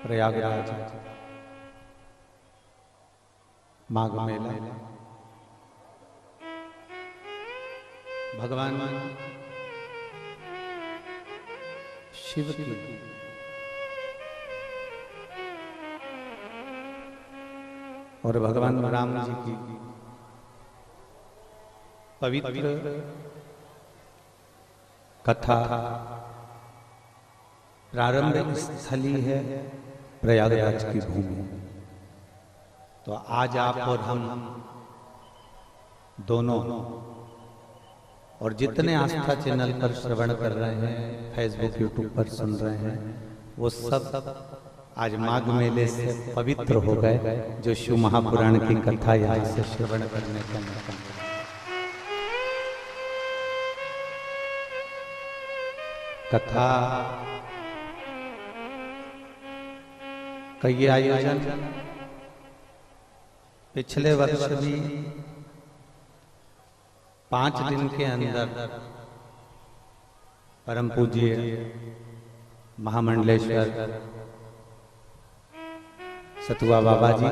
प्रयागराज माघ मेला भगवान शिव की और भगवान राम जी की पवित्र कथा प्रारंभिक स्थली है प्रयागराज की भूमि। तो आज आप और हम दोनों और जितने आस्था चैनल पर श्रवण कर रहे हैं, फेसबुक यूट्यूब पर सुन रहे हैं, वो सब आज माघ मेले से पवित्र हो गए, जो शिव महापुराण की कथा यहाँ से श्रवण करने का मौका मिला। कथा कई आयोजन पिछले वर्ष भी 5 दिन के अंदर परम पूज्य महामंडलेश्वर सतुआ बाबा जी,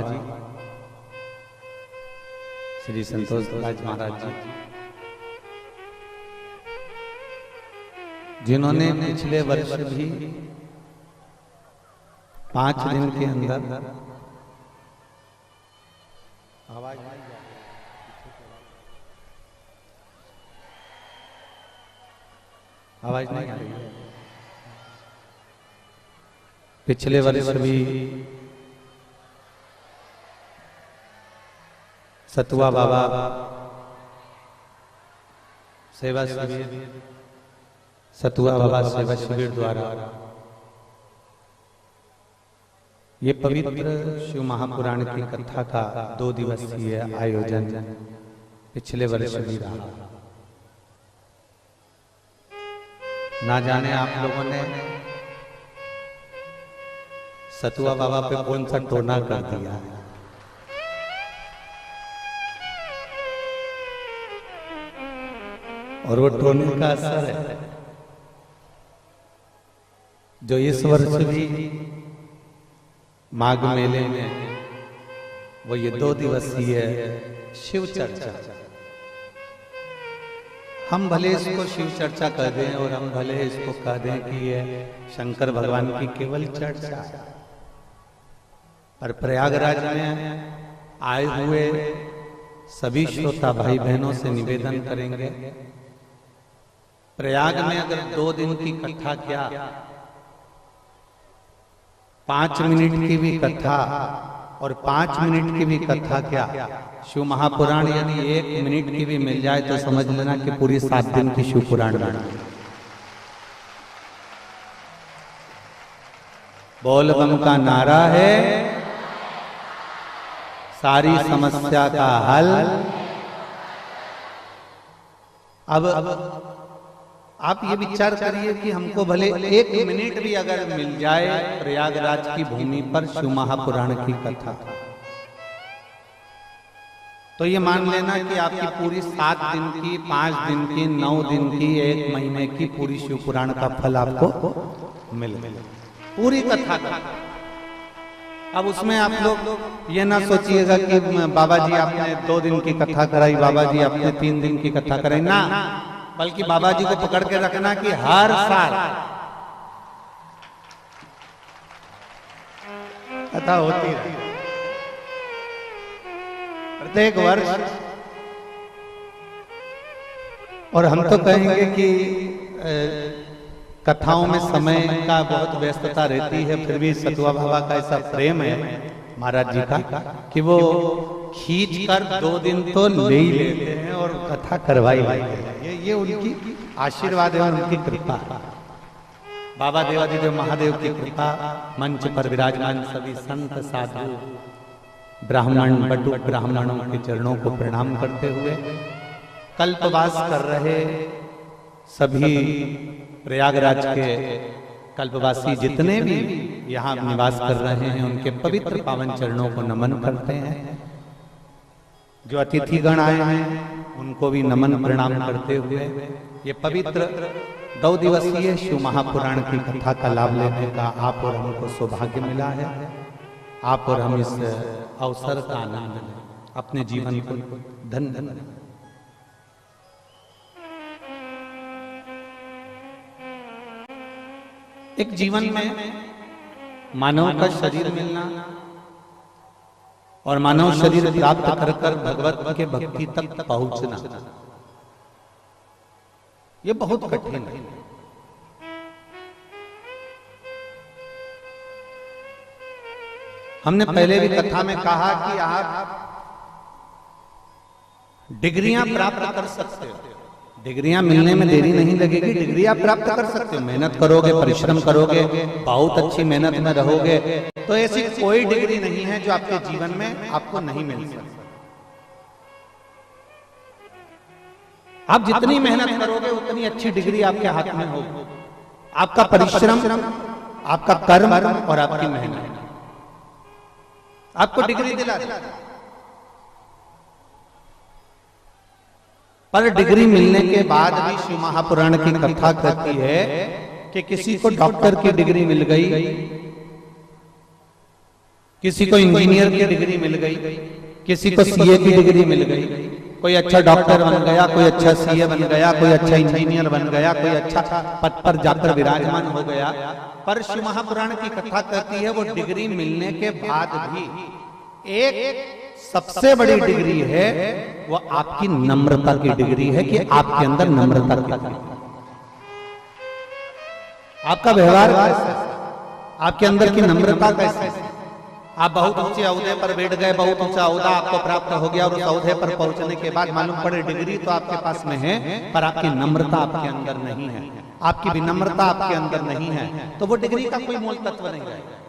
श्री संतोष दास महाराज जी, जिन्होंने पिछले वर्ष भी 5 दिन के अंदर आवाज नहीं आ रही है। पिछले वर्ष भी सतुआ बाबा सेवा शिविर, सतुआ बाबा सेवा शिविर द्वारा ये पवित्र शिव महापुराण की कथा का 2 दिवसीय आयोजन पिछले वर्ष भी रहा। ना जाने आप लोगों ने सतुआ बाबा पे कौन सा टोना कर दिया है। और वो टोने का असर है जो इस वर्ष भी माघ मेले में वो ये 2 दिवसीय शिव चर्चा, हम भले इसको शिव चर्चा कह दें और हम भले इसको कह दें कि ये शंकर भगवान की केवल चर्चा, पर प्रयागराज में आए हुए सभी श्रोता भाई बहनों से निवेदन करेंगे, प्रयाग में अगर 2 दिन की कथा क्या, 5 मिनट की भी कथा और 5 मिनट की भी कथा क्या, शिव महापुराण यदि 1 मिनट की भी मिल जाए तो समझ लेना कि पूरी 7 दिन की शिव पुराण बन गई। बोल बम का नारा है, सारी समस्या का हल। अब आप ये विचार करिए कि हमको भले 1 मिनट भी अगर मिल जाए प्रयागराज की भूमि पर शिव महापुराण की कथा, तो ये मान लेना कि आपकी पूरी 7 दिन की, 5 दिन की, 9 दिन की, 1 महीने की पूरी शिव पुराण का फल आपको मिल पूरी कथा का। अब उसमें आप लोग ये ना सोचिएगा कि बाबा जी आपने 2 दिन की कथा कराई, बाबा जी आपने 3 दिन की कथा कराई, ना, बल्कि बाबा जी को पकड़ के रखना कि हर साल कथा होती है, प्रत्येक वर्ष। और हम तो कहेंगे कि कथाओं में समय का बहुत व्यस्तता रहती है, फिर भी सतुआ बाबा का ऐसा प्रेम है महाराज जी का कि वो खींच कर 2 दिन तो ले ही लेते हैं और कथा करवाई लेते हैं। ये उनकी आशीर्वाद है और उनकी कृपा। बाबा देवादिदेव महादेव की कृपा, मंच पर विराजमान सभी संत साधु ब्राह्मण बटुक ब्राह्मणों के चरणों को प्रणाम करते हुए कल्पवास कर रहे सभी प्रयागराज के कल्पवासी जितने भी यहाँ निवास कर रहे हैं, उनके पवित्र पावन चरणों को नमन करते हैं। जो अतिथिगण आए हैं उनको भी नमन प्रणाम करते हुए ये पवित्र 2 दिवसीय शिव महापुराण की कथा का लाभ लेने का आप और हमको सौभाग्य मिला है। आप और हम इस अवसर का आनंद लें, अपने जीवन को धन्य धन्य। एक जीवन में मानव का शरीर मिलना और मानव शरीर प्राप्त कर कर भगवत के भक्ति तक पहुंचना, ये बहुत कठिन है। हमने पहले भी कथा में कहा कि आप डिग्रियां प्राप्त कर सकते हो, डिग्रियां मिलने में देरी नहीं लगेगी, डिग्री आप प्राप्त कर सकते हो। मेहनत करोगे, परिश्रम करोगे, बहुत अच्छी मेहनत में रहोगे तो ऐसी कोई डिग्री नहीं है जो आपके जीवन में आपको नहीं मिल सकती। आप जितनी मेहनत करोगे उतनी अच्छी डिग्री आपके हाथ में होगी। आपका परिश्रम, आपका कर्म और आपकी मेहनत आपको डिग्री दिला देगा। पर डिग्री मिलने के बाद भी शिव महापुराण की कथा कहती है कि किसी को डॉक्टर की डिग्री मिल गई, किसी को इंजीनियर की डिग्री मिल गई, किसी को सीए की डिग्री मिल गई, कोई अच्छा डॉक्टर बन गया, कोई अच्छा सीए बन गया, कोई अच्छा इंजीनियर बन गया, कोई अच्छा पद पर जाकर विराजमान हो गया। पर शिव महापुराण की कथा कहती है वो डिग्री मिलने के बाद भी एक सबसे बड़ी डिग्री है, वो आपकी नम्रता की डिग्री है कि आपके अंदर नम्रता की, आपका व्यवहार कैसा है, आपके अंदर की नम्रता कैसी है। आप बहुत ऊंचे औहदे पर बैठ गए, बहुत ऊंचा औहदा आपको प्राप्त हो गया और उस औहदे पर पहुंचने के बाद मालूम पड़े डिग्री तो आपके पास में है पर आपकी नम्रता आपके अंदर नहीं है, आपकी विनम्रता आपके अंदर नहीं है, तो वो डिग्री का कोई मूल तत्व नहीं रहेगा।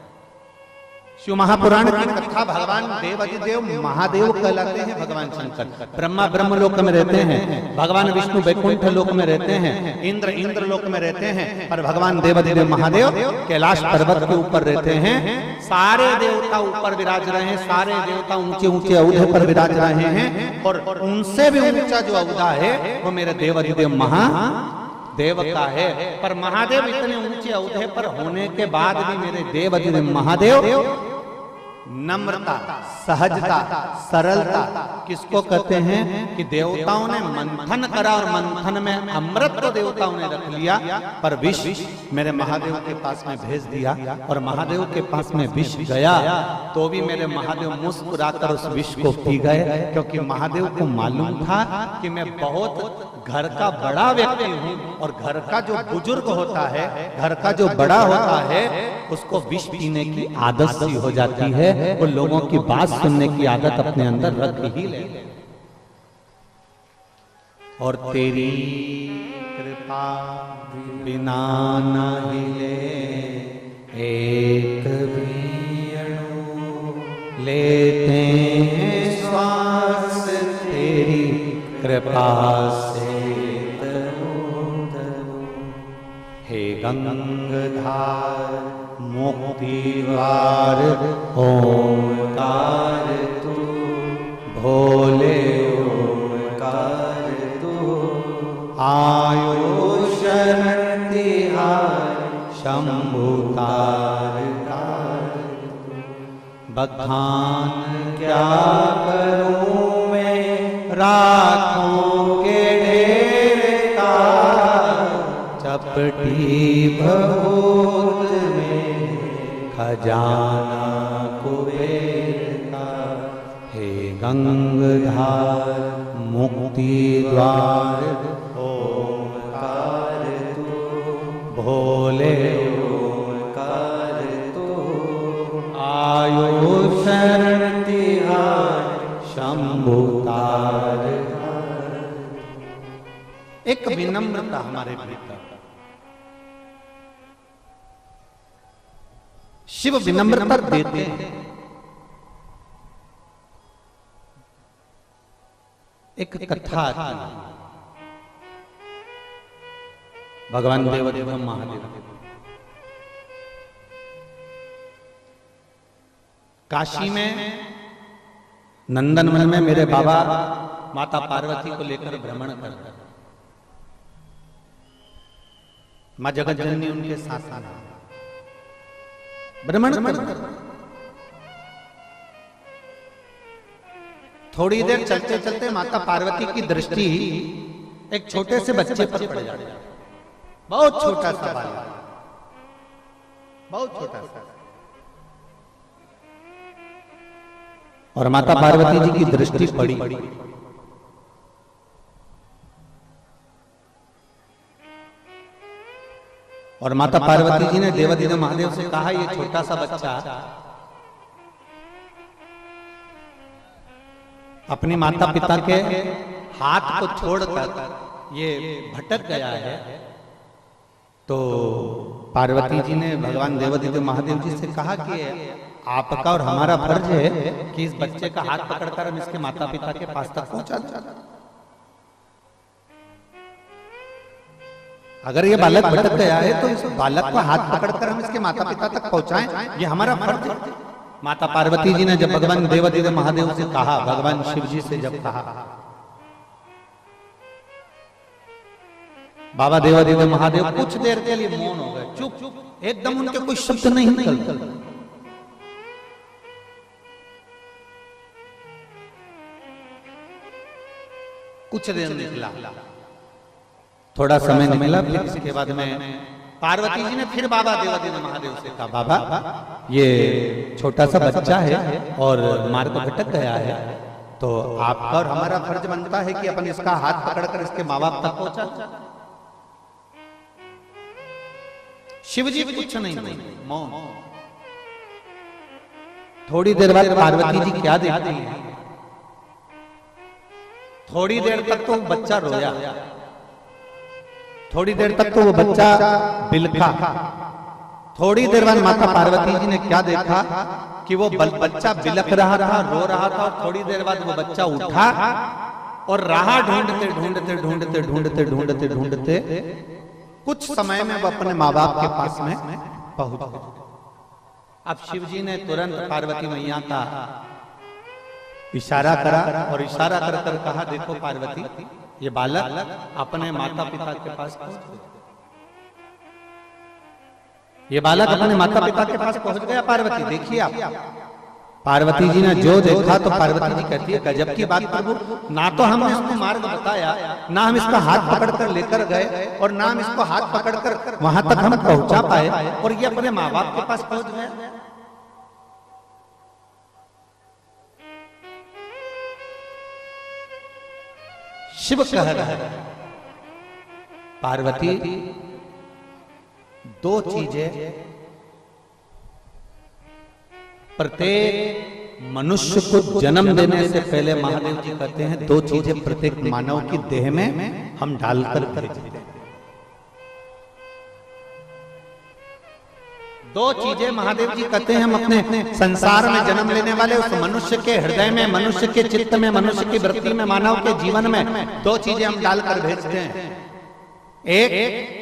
शिव महापुराण की कथा भगवान देवाधिदेव महादेव कहलाते हैं। भगवान शंकर ब्रह्मा ब्रह्मलोक में रहते हैं, भगवान विष्णु वैकुंठ लोक में रहते हैं, इंद्र इंद्र लोक में रहते हैं, पर भगवान देवाधिदेव महादेव कैलाश पर्वत के ऊपर रहते हैं। सारे देवता ऊपर विराज रहे हैं, सारे देवता ऊंचे ऊंचे औहदे पर विराज रहे हैं और उनसे भी ऊंचा जो औहदा है वो मेरे देवाधिदेव महादेव का है। पर महादेव इतने ऊंचे औहदे पर होने के बाद भी मेरे देवाधिदेव महादेव नम्रता, सहजता, सरलता किसको कहते हैं कि देवताओं ने मंथन करा और मंथन में अमृत तो देवताओं ने रख लिया पर विष मेरे महादेव के पास में भेज दिया और महादेव के पास में विष गया तो भी मेरे महादेव मुस्कुराकर उस विष को पी गए, क्योंकि महादेव को मालूम था कि मैं बहुत घर का बड़ा व्यक्ति हूँ और घर का जो बुजुर्ग होता है, घर का जो बड़ा होता है उसको विष पीने की आदत सी हो जाती है, वो लोगों की बात सुनने की आदत अपने अंदर रख ही ले। और तेरी कृपा बिना न हिले एक भी अणु, लेते हैं श्वास तेरी कृपा से। हे गंगाधार मुक्तिवार ओंकार तू, भोले ओंकार तू, आयो शरण तिहार शंभु तार तार। बखान क्या करूं मैं राखों के ढेर का, चपटी बहुत में खजाना कुबेर का। हे गंगाधार मुक्ति द्वार ओंकार तू, भोले ओंकार तू, आयो शरण तिहार शंभु तार। एक विनम्रता हमारे भीतर, शिव विनम्रता देते हैं। एक कथा आती है, भगवान देवाधिदेव महादेव काशी में नंदनवन में मेरे बाबा माता पार्वती को लेकर भ्रमण करते, माँ जगत जननी उनके साथ आना भ्रमण करना। थोड़ी देर चलते चलते माता पार्वती की दृष्टि एक छोटे से बच्चे पर पड़ जाती है, बहुत छोटा सा बालक, बहुत छोटा सा। और माता पार्वती जी की दृष्टि पड़ी और माता पार्वती जी ने देवाधिदेव महादेव से कहा, ये छोटा सा बच्चा अपनी माता पिता के हाथ को छोड़कर ये भटक गया है। तो पार्वती जी ने भगवान देवाधिदेव महादेव जी से कहा कि आपका और हमारा फर्ज है कि इस बच्चे का हाथ पकड़कर हम इसके माता पिता के पास तक पहुंचा दें। अगर ये बालक भटक गया है तो इस बालक को हाथ पकड़कर हम इसके माता पिता तक पहुंचाएं, ये हमारा फर्ज है। माता पार्वती जी ने जब भगवान देवाधिदेव महादेव से कहा, भगवान शिव जी से जब कहा, बाबा देवाधिदेव महादेव कुछ देर के लिए मौन हो गए, चुप, एकदम उनके कोई शब्द नहीं निकलते। कुछ देर निकला, थोड़ा समय नहीं मिला, फिर इसके बाद में पार्वती जी ने फिर बाबा देवाधिदेव महादेव से कहा, बाबा ये छोटा सा बच्चा है और मार्ग भटक गया है, तो आपका और हमारा फर्ज बनता है कि अपन इसका हाथ पकड़कर इसके माँ बाप तक पहुंचा। शिव जी कुछ नहीं, मौन। थोड़ी देर बाद पार्वती जी क्या देखती हैं, थोड़ी देर तक तो बच्चा रोया, थोड़ी देर तक तो वो बच्चा बिलखा। थोड़ी देर बाद माता पार्वती जी ने क्या देखा कि वो बच्चा बिलख रहा था, रो रहा था, और थोड़ी देर बाद वो बच्चा उठा और राह ढूंढते ढूंढते ढूंढते ढूंढते ढूंढते ढूंढते कुछ समय में वो अपने माँ बाप के पास में पहुंच गए। अब शिव जी ने तुरंत पार्वती मैया का इशारा करा और इशारा कर कर कहा, देखो पार्वती, ये बालक अपने माता पिता के पास पहुंच गया, ये बालक अपने माता पिता के पास पहुंच गया। पार्वती देखिए आप, पार्वती जी ने जो देखा तो पार्वती जी कहती है, गजब की बात प्रभु, ना तो हमने इसको मार्ग बताया, ना हम इसका हाथ पकड़कर लेकर गए, और ना हम इसको हाथ पकड़कर वहां तक हम पहुंचा पाए, और ये अपने माँ बाप के पास पहुंच गया। शिव कह रहा है, पार्वती दो चीजें प्रत्येक मनुष्य को जन्म देने से पहले महादेव जी कहते हैं, दो चीजें प्रत्येक मानव की देह में हम डालकर भेजते हैं। दो चीजें महादेव जी कहते हैं हम अपने संसार में जन्म लेने वाले उस मनुष्य के हृदय में, मनुष्य के चित्त में, मनुष्य की वृत्ति में, मानव के जीवन में दो चीजें हम डालकर भेजते हैं। एक,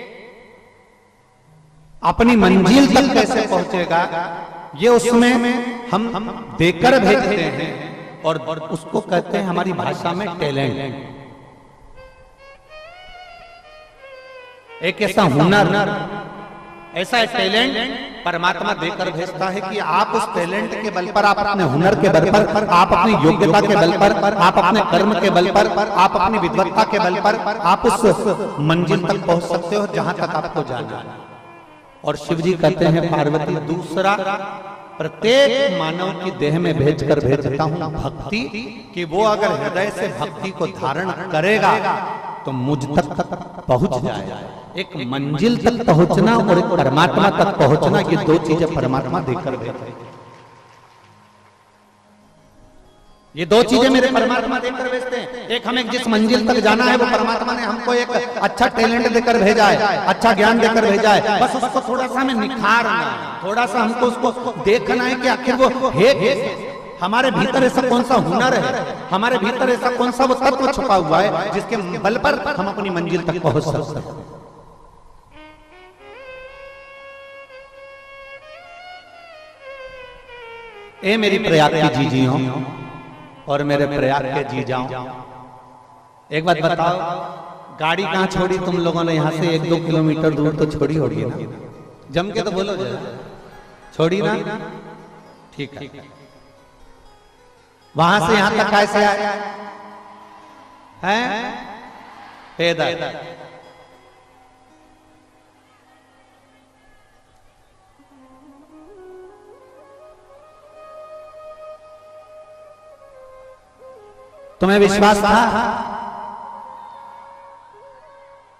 अपनी मंजिल तक कैसे पहुंचेगा ये उसमें हम देकर भेजते हैं, और उसको कहते हैं हमारी भाषा में टैलेंट। एक ऐसा हुनर, ऐसा टैलेंट परमात्मा देकर भेजता है कि आप उस टैलेंट के बल पर, आप अपने हुनर के बल पर, आप अपनी योग्यता के बल पर, आप अपने कर्म के बल पर, आप अपनी विद्वत्ता के बल पर आप उस मंजिल तक पहुंच सकते हो जहां तक आपको जाना है। और शिव जी कहते हैं, पार्वती दूसरा, प्रत्येक मानव की देह में भेजकर भेजता हूं भक्ति, कि वो अगर हृदय से भक्ति को धारण करेगा तो मुझ तक पहुंच जाएगा। एक मंजिल तक पहुंचना और एक परमात्मा तक पहुंचना, ये दो चीजें परमात्मा देकर भेजते हैं। ये दो चीजें मेरे परमात्मा देकर भेजते हैं। एक, हमें जिस मंजिल तक जाना है वो परमात्मा ने हमको एक अच्छा टैलेंट देकर भेजा है, अच्छा ज्ञान देकर भेजा है, बस उसको थोड़ा सा हमें निखारना है, थोड़ा सा हमको उसको देखना है कि आखिर वो है कैसे, हमारे भीतर ऐसा कौन सा हुनर है, हमारे भीतर ऐसा कौन सा वो तत्व छुपा हुआ है जिसके बल पर हम अपनी मंजिल तक पहुंच सकते हैं। ए मेरी प्रयाग की जीजियों और मेरे प्रयाग के जी जाऊं, एक बात बताओ, गाड़ी कहाँ छोड़ी तुम लोगों ने? यहाँ से 1-2 किलोमीटर दूर तो छोड़ी होगी ना? जम के तो बोलो जरा, छोड़ी ना? ठीक है। वहां से यहां तक कैसे आए हैं? पैदल। तुम्हें विश्वास था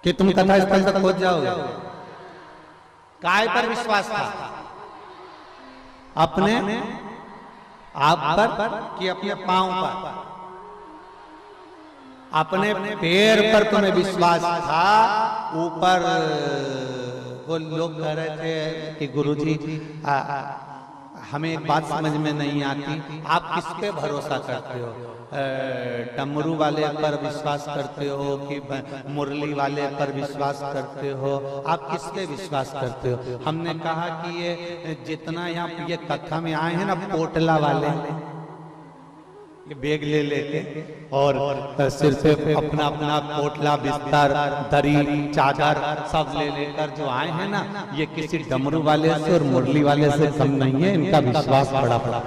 कि तुम कथा स्थल तक पहुंच जाओगे? काय पर विश्वास था? अपने आप पर कि अपने पांव पर? अपने पैर पर तुम्हें विश्वास था। ऊपर वो लोग कह रहे थे कि गुरुजी हमें एक बात समझ में नहीं आती, आप किस पे भरोसा करते हो? डमरू वाले पर विश्वास करते हो कि मुरली वाले पर विश्वास करते हो? आप किस पे विश्वास करते हो? हमने कहा कि ये जितना यहाँ ये कथा में आए हैं ना, पोटला वाले ये बैग ले लेके और सिर पे अपना अपना पोटला, बिस्तर, दरी, चादर सब ले लेकर जो आए हैं ना, ये किसी डमरू वाले से और मुरली वाले से कम नहीं है। इनका विश्वास बड़ा बड़ा।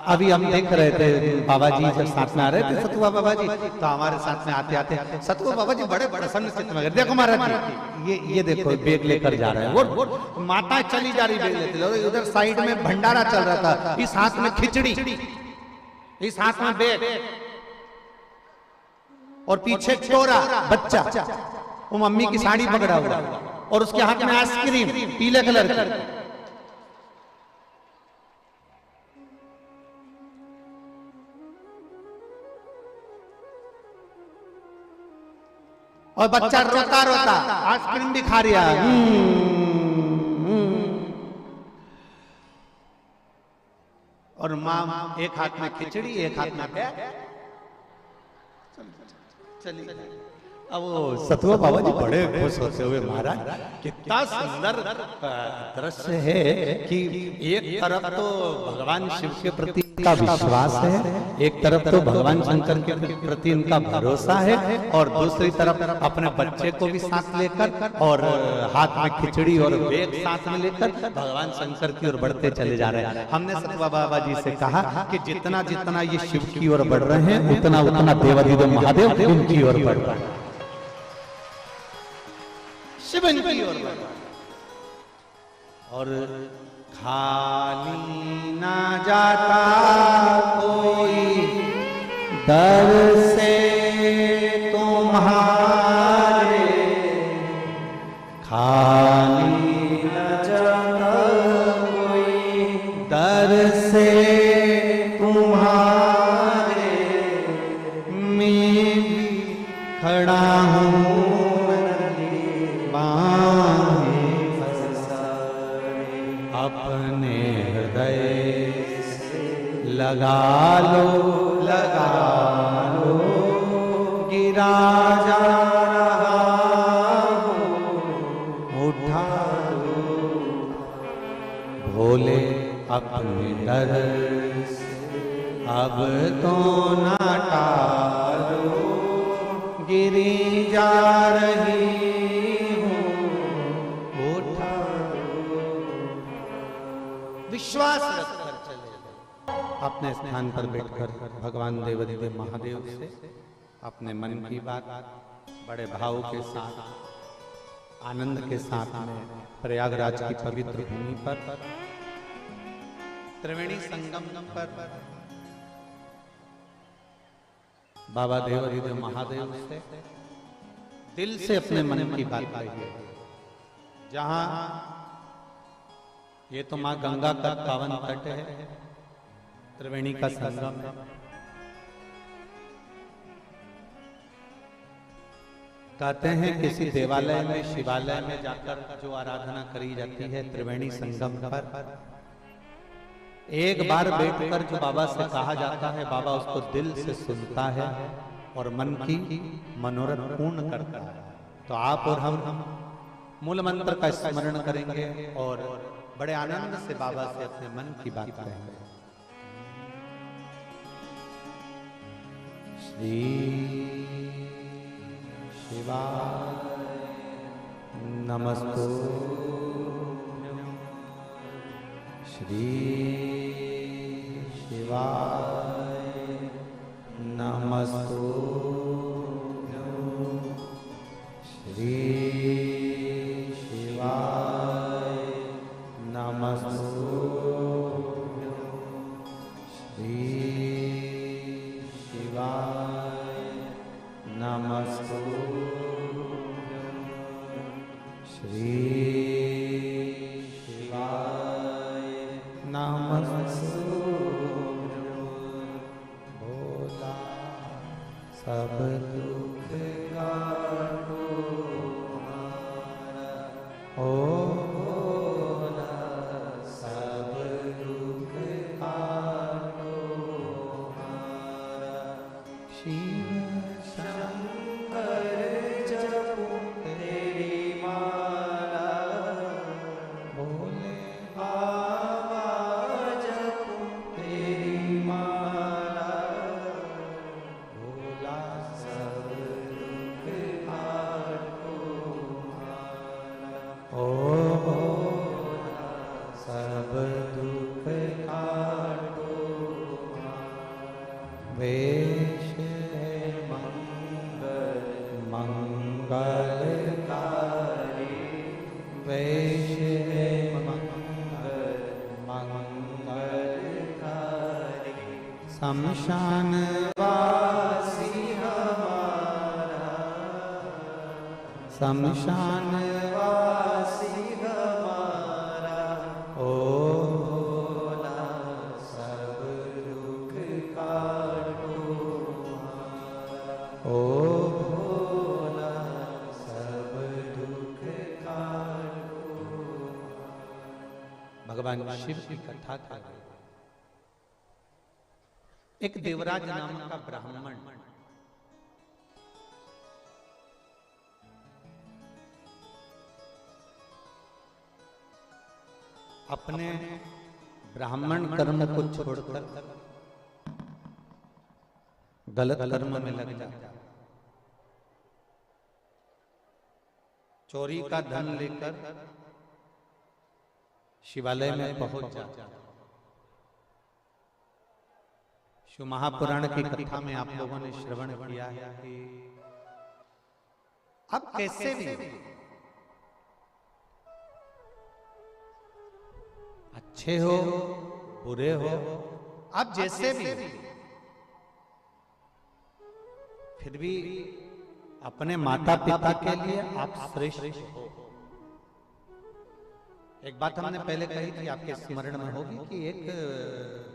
अभी हम देख रहे थे बाबा जी जब साथ में आ रहे थे, सतुआ बाबा जी, तो हमारे साथ में आते आते सतुआ बाबा जी बड़े प्रसन्न चित्त में, देखो महाराज जी ये देखो बैग लेकर जा रहे हैं। वो माता चली जा रही बैग लेते, उधर साइड में भंडारा चल रहा था, इस हाथ में खिचड़ी, इस हाथ में बैग, और पीछे छोरा बच्चा, वो मम्मी की साड़ी पकड़ा हुआ, और उसके हाथ में आइसक्रीम पीले कलर की। और बच्चा रोता रोता आइसक्रीम भी खा रहा है। और माँ एक हाथ में खिचड़ी, एक हाथ में बैग। चलिए अब वो सतुआ बाबा जी बड़े खुश होते हुए, महाराज कितना सुंदर दृश्य है कि एक तरफ तो भगवान शिव के प्रति का विश्वास है, एक तरफ तो भगवान शंकर के प्रति इनका भरोसा है, और दूसरी तरफ अपने बच्चे को भी साथ लेकर और हाथ में खिचड़ी और बैग साथ में लेकर भगवान शंकर की ओर बढ़ते चले जा रहे हैं। हमने सतुआ बाबा जी से कहा कि जितना जितना ये शिव की ओर बढ़ रहे हैं, उतना उतना देवाधिदेव महादेव उनकी ओर बढ़ रहे हैं, शिव की ओर। और खाली ना जाता कोई दर से तुम्हारे, खाली ना जाता कोई दर से तुम्हारे, मैं भी खड़ा हूँ अपने हृदय लगा लो गिरा जा रहा हूँ, उठा लो भोले अपने दर से, अब तो ना टालो, गिरी जा रही विश्वास रखकर चले। अपने स्थान पर बैठकर भगवान देवाधिदेव महादेव से अपने मन की बात बड़े भाव के साथ, आनंद के साथ में प्रयागराज की पवित्र भूमि पर, त्रिवेणी संगम पर बाबा देवाधिदेव महादेव से दिल से अपने मन की बात कहिए। जहां ये तो माँ गंगा का पावन तट है, त्रिवेणी का संगम है। कहते हैं किसी देवालय में, शिवालय में जाकर जो आराधना करी जाती है त्रिवेणी संगम पर, एक बार बैठकर जो बाबा से कहा जाता है, बाबा उसको दिल से सुनता है और मन की मनोरथ पूर्ण करता है। तो आप और हम मूल मंत्र का स्मरण करेंगे और बड़े आनंद से बाबा से अपने मन की बात कहेंगे। श्री शिवाय नमस्तुभ्यं। श्री शिवाय नमस्तुभ्यं। श्री शिवाय नमस्तुभ्यं। श्री शिवाय नमस्तुभ्यं। श्री शिवाय नमस्तुभ्यं। भोला सब दुख काटो हमारा, ओ भोला सब दुख काटो हमारा। शिव शंकर जपो तेरी माला, भोले बाबा जपो तेरी माला। भोला सब दुख काटो हमारा, ओ भोला सब दुख काटो हमारा। वेश है मंगलकारी, वेश है मंगलकारी। शमशान वासी हमारा, शमशान वासी हमारा। ओ भोला सब दुख काटो हमारा, ओ भोला सब दुख काटो। भगवान शिव की कथा कर रहे। एक देवराज नाम का ब्राह्मण अपने ब्राह्मण कर्म को छोड़कर गलत कर्म में लग जाता, चोरी का धन लेकर शिवालय में पहुंच जाता। शिव महापुराण की कथा में आप लोगों ने श्रवण किया है कि अब कैसे भी अच्छे हो बुरे हो, आप जैसे भी फिर भी अपने माता पिता के लिए आप श्रेष्ठ हो। एक बात हमने पहले कही थी, आपके स्मरण में होगी कि एक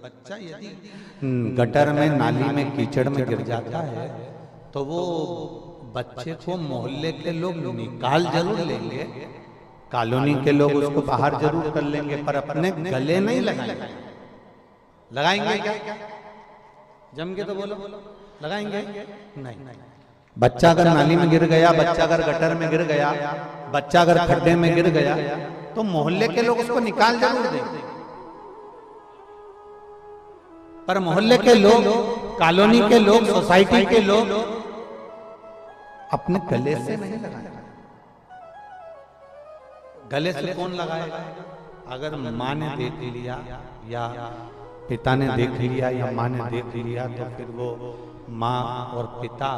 बच्चा यदि गटर में नाली में कीचड़ में गिर जाता है तो वो बच्चे को मोहल्ले के लोग निकाल जरूर लेंगे, कॉलोनी के लोग उसको बाहर जरूर कर लेंगे, पर अपने गले नहीं लगाएंगे। लगाएंगे क्या? जम के तो बोलो, लगाएंगे नहीं। बच्चा अगर नाली में गिर गया, बच्चा अगर गटर में गिर गया, बच्चा अगर खड्डे में गिर गया तो मोहल्ले के लोग उसको निकाल जरूर देंगे, पर मोहल्ले के लोग, कॉलोनी के लोग, सोसाइटी के लोग अपने गले से नहीं लगाएंगे। गले से कौन लगाएगा? अगर माँ ने देख लिया या पिता ने देख लिया या माँ ने देख लिया तो फिर वो माँ और पिता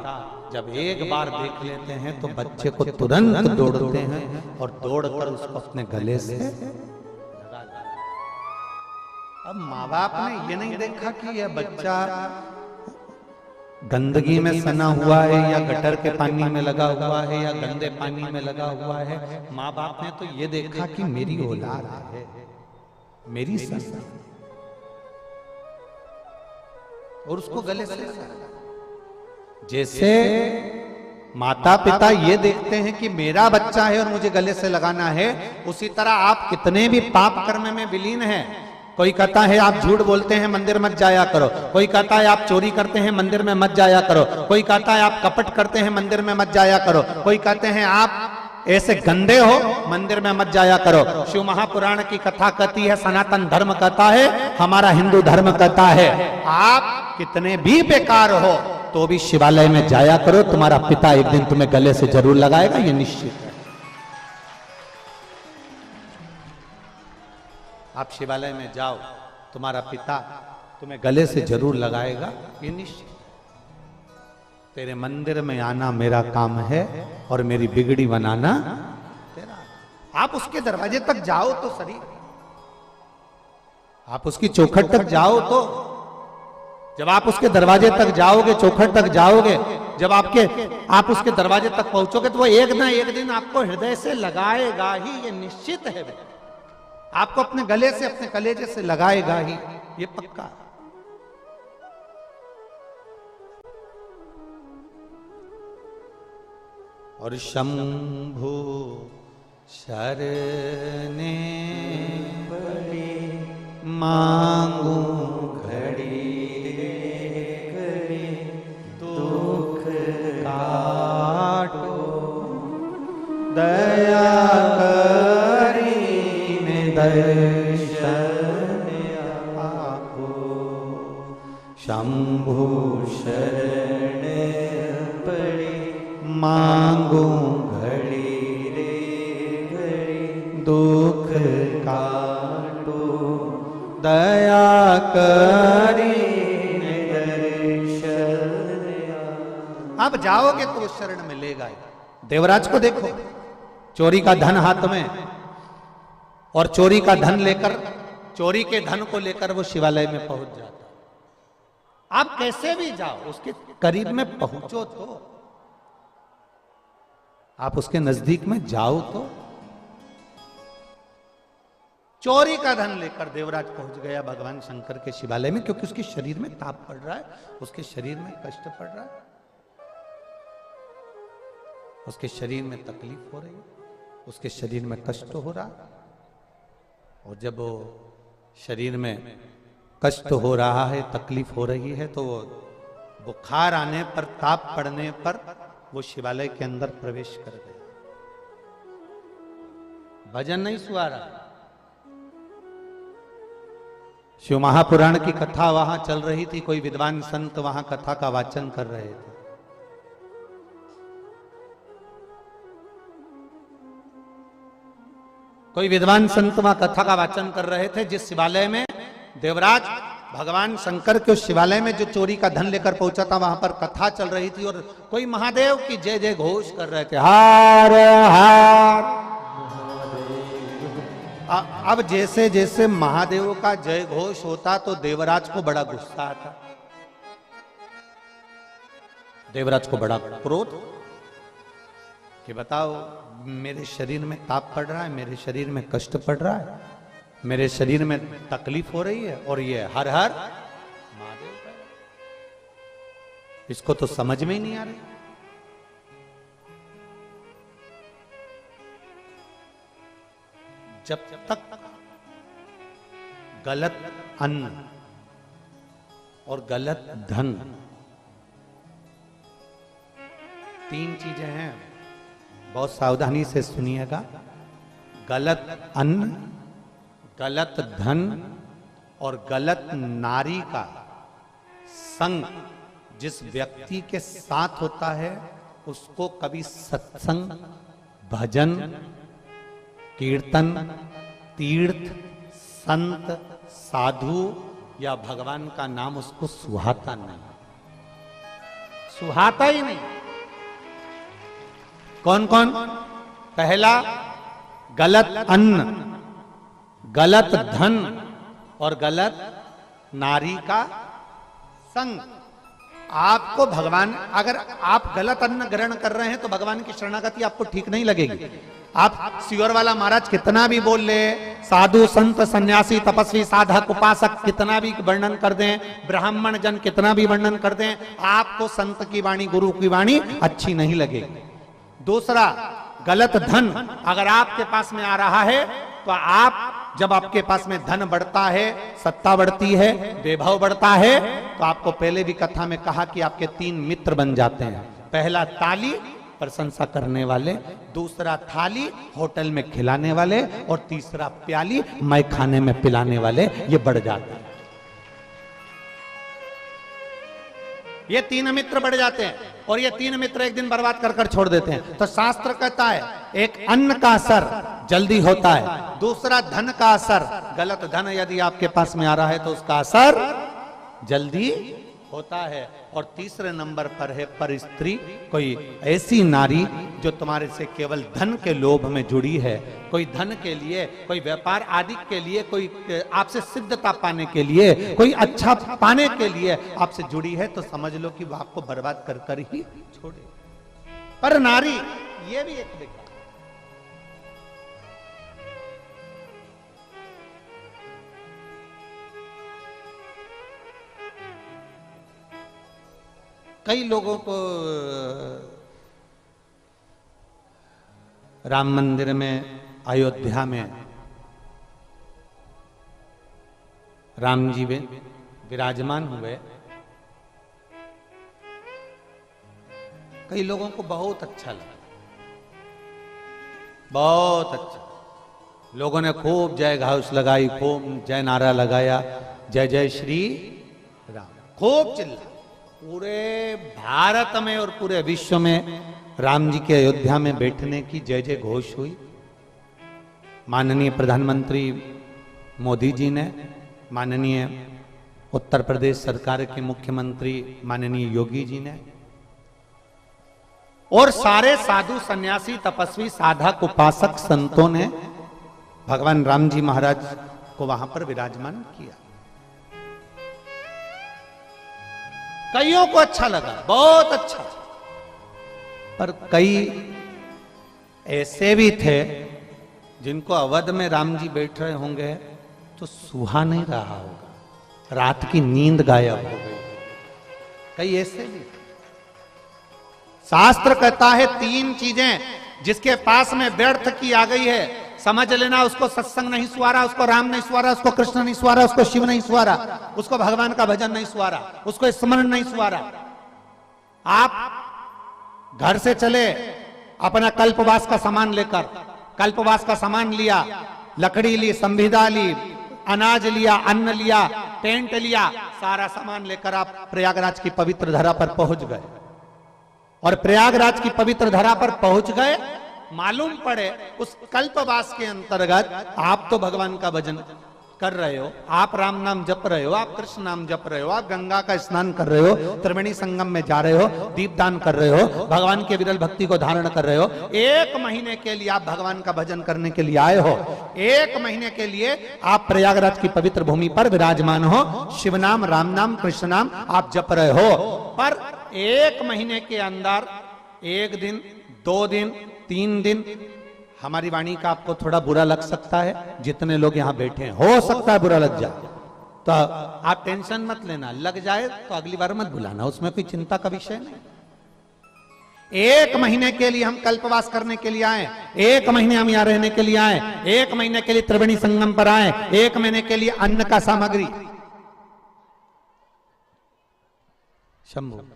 जब एक बार देख लेते हैं तो बच्चे को तुरंत दौड़ते हैं और दौड़कर उसको अपने गले से लगा देते। अब माँ बाप ने ये नहीं देखा कि यह बच्चा गंदगी में सना हुआ है या गटर के पानी में लगा हुआ है या गंदे पानी में लगा हुआ है। माँ बाप ने तो ये देखा कि मेरी औलाद है, मेरी संतान, और उसको गले से लगा। जैसे माता पिता ये देखते हैं कि मेरा बच्चा है और मुझे गले से लगाना है, उसी तरह आप कितने भी पाप कर्म में विलीन हैं। कोई कहता है आप झूठ बोलते हैं मंदिर मत जाया करो, कोई कहता है आप चोरी करते हैं मंदिर में मत जाया करो, कोई कहता है आप कपट करते हैं मंदिर में मत जाया करो, कोई कहते हैं आप ऐसे गंदे हो मंदिर में मत जाया करो। शिव महापुराण की कथा कहती है, सनातन धर्म कहता है, हमारा हिंदू धर्म कहता है, आप कितने भी बेकार हो तो भी शिवालय में जाया करो, तुम्हारा पिता एक दिन तुम्हें गले से जरूर लगाएगा, ये निश्चित है। आप शिवालय में जाओ, तुम्हारा पिता तुम्हें गले से जरूर लगाएगा, ये निश्चित। तेरे मंदिर में आना मेरा काम है और मेरी बिगड़ी बनाना तेरा। आप उसके दरवाजे तक जाओ तो सही, आप उसकी चौखट तक जाओ तो। जब आप उसके दरवाजे तक जाओगे, चौखट तक जाओगे, जब आप उसके दरवाजे तक पहुंचोगे तो वो एक ना एक दिन आपको हृदय से लगाएगा ही, ये निश्चित है। आपको अपने गले से, अपने कलेजे से लगाएगा ही, ये पक्का। और शंभु शरणे पड़े मांगू घड़ी घड़ी दुख काटो दया करीने दर्शन आपको। शंभु शरण पड़े मांगू घड़ी रे घड़ी दुख काटो दया करीने दर्शन। अब जाओगे तो उस शरण में ले गए। देवराज को देखो, चोरी का धन हाथ में, और चोरी का धन लेकर, चोरी के धन को लेकर वो शिवालय में पहुंच जाता। आप कैसे भी जाओ, उसके करीब में पहुंचो तो, आप उसके नजदीक में जाओ तो। चोरी का धन लेकर देवराज पहुंच गया भगवान शंकर के शिवालय में, क्योंकि उसके शरीर में ताप पड़ रहा है, उसके शरीर में कष्ट पड़ रहा है, उसके शरीर में तकलीफ हो रही है, उसके शरीर में कष्ट हो रहा। और जब वो शरीर में कष्ट हो रहा है, तकलीफ हो रही है, तो वो बुखार आने पर, ताप पड़ने पर वो शिवालय के अंदर प्रवेश कर गए। भजन नहीं सुहा रहा, शिव महापुराण की कथा वहां चल रही थी। कोई विद्वान संत वहां कथा का वाचन कर रहे थे। कोई विद्वान संत वहां कथा का वाचन कर रहे थे, जिस शिवालय में देवराज भगवान शंकर के उस शिवालय में जो चोरी का धन लेकर पहुंचा था, वहां पर कथा चल रही थी, और कोई महादेव की जय जय घोष कर रहे थे, हार हार। अब जैसे जैसे महादेव का जय घोष होता तो देवराज को बड़ा गुस्सा आता, देवराज को बड़ा क्रोध कि बताओ, मेरे शरीर में ताप पड़ रहा है, मेरे शरीर में कष्ट पड़ रहा है, मेरे शरीर में तकलीफ हो रही है, और ये हर हर महादेव का, इसको तो समझ में ही नहीं आ रही। जब तक गलत अन्न और गलत धन, तीन चीजें हैं, बहुत सावधानी से सुनिएगा। गलत अन्न, गलत धन और गलत नारी का संग जिस व्यक्ति के साथ होता है, उसको कभी सत्संग, भजन, कीर्तन, तीर्थ, संत, साधु या भगवान का नाम उसको सुहाता नहीं, सुहाता ही नहीं। कौन कौन? पहला, गलत अन्न, गलत धन और गलत नारी का संग। आपको भगवान, अगर आप गलत अन्न ग्रहण कर रहे हैं तो भगवान की शरणागति आपको ठीक नहीं लगेगी। आप सियोर वाला महाराज कितना भी बोल ले, साधु संत सन्यासी तपस्वी साधक उपासक कितना भी वर्णन कर दें, ब्राह्मण जन कितना भी वर्णन कर दें, आपको संत की वाणी, गुरु की वाणी अच्छी नहीं लगेगी। दूसरा, गलत धन अगर आपके पास में आ रहा है तो आप, जब आपके पास में धन बढ़ता है, सत्ता बढ़ती है, वैभव बढ़ता है, तो आपको पहले भी कथा में कहा कि आपके तीन मित्र बन जाते हैं। पहला ताली, प्रशंसा करने वाले, दूसरा थाली, होटल में खिलाने वाले, और तीसरा प्याली, मैं खाने में पिलाने वाले, ये बढ़ जाता है। ये 3 मित्र बढ़ जाते हैं और ये 3 मित्र एक दिन बर्बाद कर छोड़ देते हैं। तो शास्त्र कहता है एक अन्न का असर जल्दी होता है, दूसरा धन का असर, गलत धन यदि आपके पास में आ रहा है तो उसका असर जल्दी होता है, और तीसरे नंबर पर है पर स्त्री, कोई ऐसी नारी जो तुम्हारे से केवल धन के लोभ में जुड़ी है, कोई धन के लिए, कोई व्यापार आदि के लिए, कोई आपसे सिद्धता पाने के लिए, कोई अच्छा पाने के लिए आपसे जुड़ी है, तो समझ लो कि वो आपको बर्बाद कर कर ही छोड़े। पर नारी ये भी एक देखा, कई लोगों को राम मंदिर में, अयोध्या में राम जी विराजमान हुए, कई लोगों को बहुत अच्छा लगा, बहुत अच्छा। लोगों ने खूब जय घोष लगाई, खूब जय नारा लगाया, जय जय श्री राम, खूब चिल्ला। पूरे भारत में और पूरे विश्व में राम जी के अयोध्या में बैठने की जय जय घोष हुई। माननीय प्रधानमंत्री मोदी जी ने, माननीय उत्तर प्रदेश सरकार के मुख्यमंत्री माननीय योगी जी ने, और सारे साधु सन्यासी तपस्वी साधक उपासक संतों ने भगवान राम जी महाराज को वहां पर विराजमान किया। कईयों को अच्छा लगा, बहुत अच्छा, पर कई ऐसे भी थे जिनको अवध में राम जी बैठ रहे होंगे तो सुहा नहीं रहा होगा, रात की नींद गायब हो गई। कई ऐसे भी। शास्त्र कहता है 3 चीजें जिसके पास में व्यर्थ की आ गई है, समझ लेना उसको सत्संग नहीं सुहारा, उसको राम नहीं सुहारा, उसको कृष्ण नहीं सुहारा, उसको शिव नहीं सुहारा, उसको भगवान का भजन नहीं सुहारा, उसको स्मरण नहीं सुहारा। आप घर से चले अपना कल्पवास का सामान लेकर, कल्पवास का सामान लिया, लकड़ी ली, संविदा ली, अनाज लिया, अन्न लिया, टेंट लिया, सारा सामान लेकर आप प्रयागराज की पवित्र धरा पर पहुंच गए, और प्रयागराज की पवित्र धरा पर पहुंच गए, मालूम पड़े उस कल्पवास के अंतर्गत आप तो भगवान का भजन कर रहे हो, आप राम नाम जप रहे हो, आप कृष्ण नाम जप रहे हो, आप गंगा का स्नान कर रहे हो, त्रिवेणी संगम में जा रहे हो, दीपदान कर रहे हो, भगवान के विरल भक्ति को धारण कर रहे हो। 1 महीने के लिए आप भगवान का भजन करने के लिए आए हो, 1 महीने के लिए आप प्रयागराज की पवित्र भूमि पर विराजमान हो, शिव नाम, राम नाम, कृष्ण नाम आप जप रहे हो, पर 1 महीने के अंदर 1 दिन, 2 दिन, 3 दिन हमारी वाणी का आपको थोड़ा बुरा लग सकता है, जितने लोग यहां बैठे हैं हो सकता है बुरा लग जाए, तो आप टेंशन मत लेना, लग जाए तो अगली बार मत बुलाना, उसमें कोई चिंता का विषय नहीं। 1 महीने के लिए हम कल्पवास करने के लिए आए, 1 महीने हम यहां रहने के लिए आए, 1 महीने के लिए त्रिवेणी संगम पर आए, 1 महीने के लिए अन्न का सामग्री। शंभू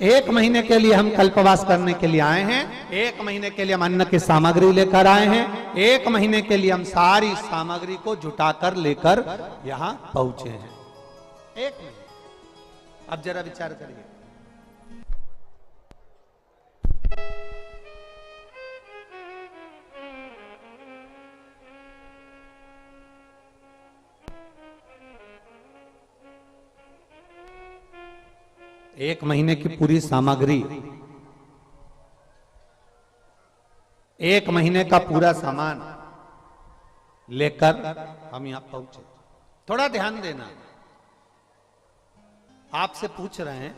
एक महीने के लिए हम कल्पवास करने के लिए आए हैं, 1 महीने के लिए हम अन्न की सामग्री लेकर आए हैं, 1 महीने के लिए हम सारी सामग्री को जुटाकर लेकर यहां पहुंचे हैं। 1 महीने। अब जरा विचार करिए, एक महीने की पूरी सामग्री, 1 महीने का पूरा सामान लेकर हम यहां पहुंचे। थोड़ा ध्यान देना, आपसे पूछ रहे हैं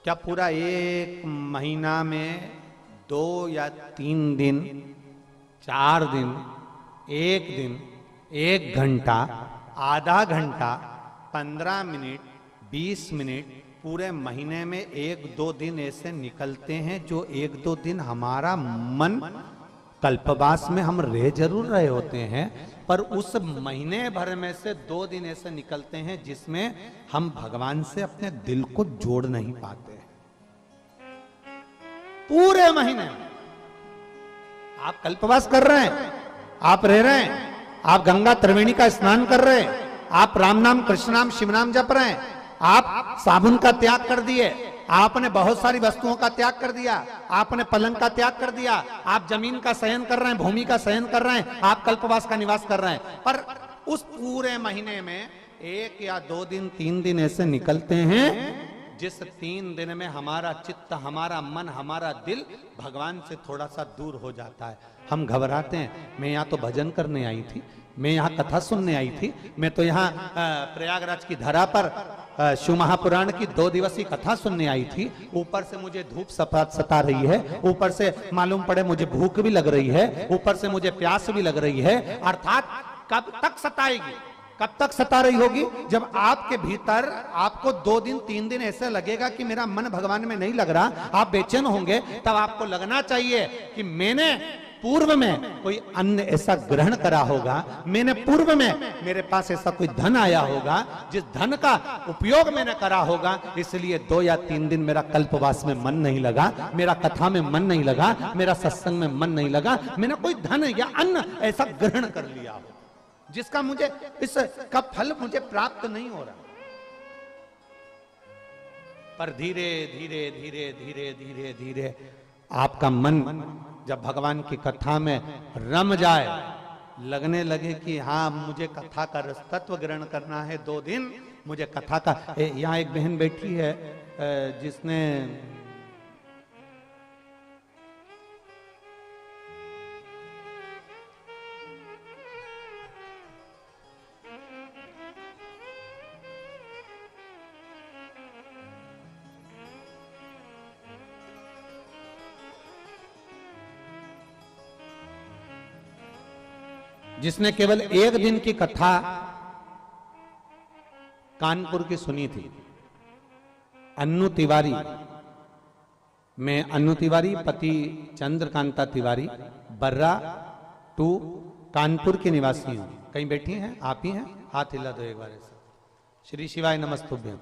क्या पूरा 1 महीना में 2 या 3 दिन, 4 दिन, 1 दिन, 1 घंटा, आधा घंटा, 15 मिनट, 20 मिनट, पूरे महीने में 1-2 दिन ऐसे निकलते हैं जो 1-2 दिन हमारा मन कल्पवास में हम रह जरूर रहे होते हैं, पर उस महीने भर में से 2 दिन ऐसे निकलते हैं जिसमें हम भगवान से अपने दिल को जोड़ नहीं पाते। पूरे महीने आप कल्पवास कर रहे हैं, आप रह रहे हैं, आप गंगा त्रिवेणी का स्नान कर रहे हैं, आप राम नाम कृष्ण नाम शिव नाम जप रहे हैं, आप साबुन का त्याग कर दिए, आपने बहुत सारी वस्तुओं का त्याग कर दिया, आपने पलंग का त्याग कर दिया, आप जमीन का शयन कर रहे हैं, भूमि का शयन कर रहे हैं, आप कल्पवास का निवास कर रहे हैं, पर उस पूरे महीने में 1 या 2 दिन 3 दिन ऐसे निकलते हैं जिस 3 दिन में हमारा चित्त, हमारा मन, हमारा दिल भगवान से थोड़ा सा दूर हो जाता है। हम घबराते हैं, मैं यहाँ तो भजन करने आई थी, मैं यहाँ कथा सुनने आई थी, मैं तो यहाँ प्रयागराज की धरा पर शिव महापुराण की 2 दिवसीय कथा सुनने आई थी, ऊपर से मुझे धूप सता रही है, ऊपर से मालूम पड़े मुझे भूख भी लग रही है, ऊपर से मुझे प्यास भी लग रही है। अर्थात कब तक सताएगी, कब तक सता रही होगी? जब आपके भीतर आपको 2 दिन 3 दिन ऐसे लगेगा कि मेरा मन भगवान में नहीं लग रहा, आप बेचैन होंगे, तब आपको लगना चाहिए कि मैंने पूर्व में कोई अन्न ऐसा ग्रहण करा होगा, मैंने पूर्व में मेरे पास ऐसा कोई धन आया होगा जिस धन का उपयोग मैंने करा होगा, इसलिए 2 या 3 दिन मेरा कल्पवास में मन नहीं लगा, मेरा कथा में मन नहीं लगा, मेरा सत्संग में मन नहीं लगा, मैंने कोई धन या अन्न ऐसा ग्रहण कर लिया हो जिसका मुझे इसका फल मुझे प्राप्त नहीं हो रहा। पर धीरे धीरे धीरे धीरे धीरे धीरे आपका मन जब भगवान की कथा में रम जाए, लगने लगे कि हाँ मुझे कथा का रसतत्व ग्रहण करना है, 2 दिन मुझे कथा का। यहाँ एक बहन बैठी है जिसने जिसने केवल 1 दिन की कथा कानपुर की सुनी थी। अन्नू तिवारी, मैं अन्नू तिवारी पति चंद्रकांता तिवारी, बर्रा 2 कानपुर के निवासी हूं। कहीं बैठी हैं? आप ही हैं? हाथ हिला दो एक बार ऐसा। श्री शिवाय नमस्तुभ्यं।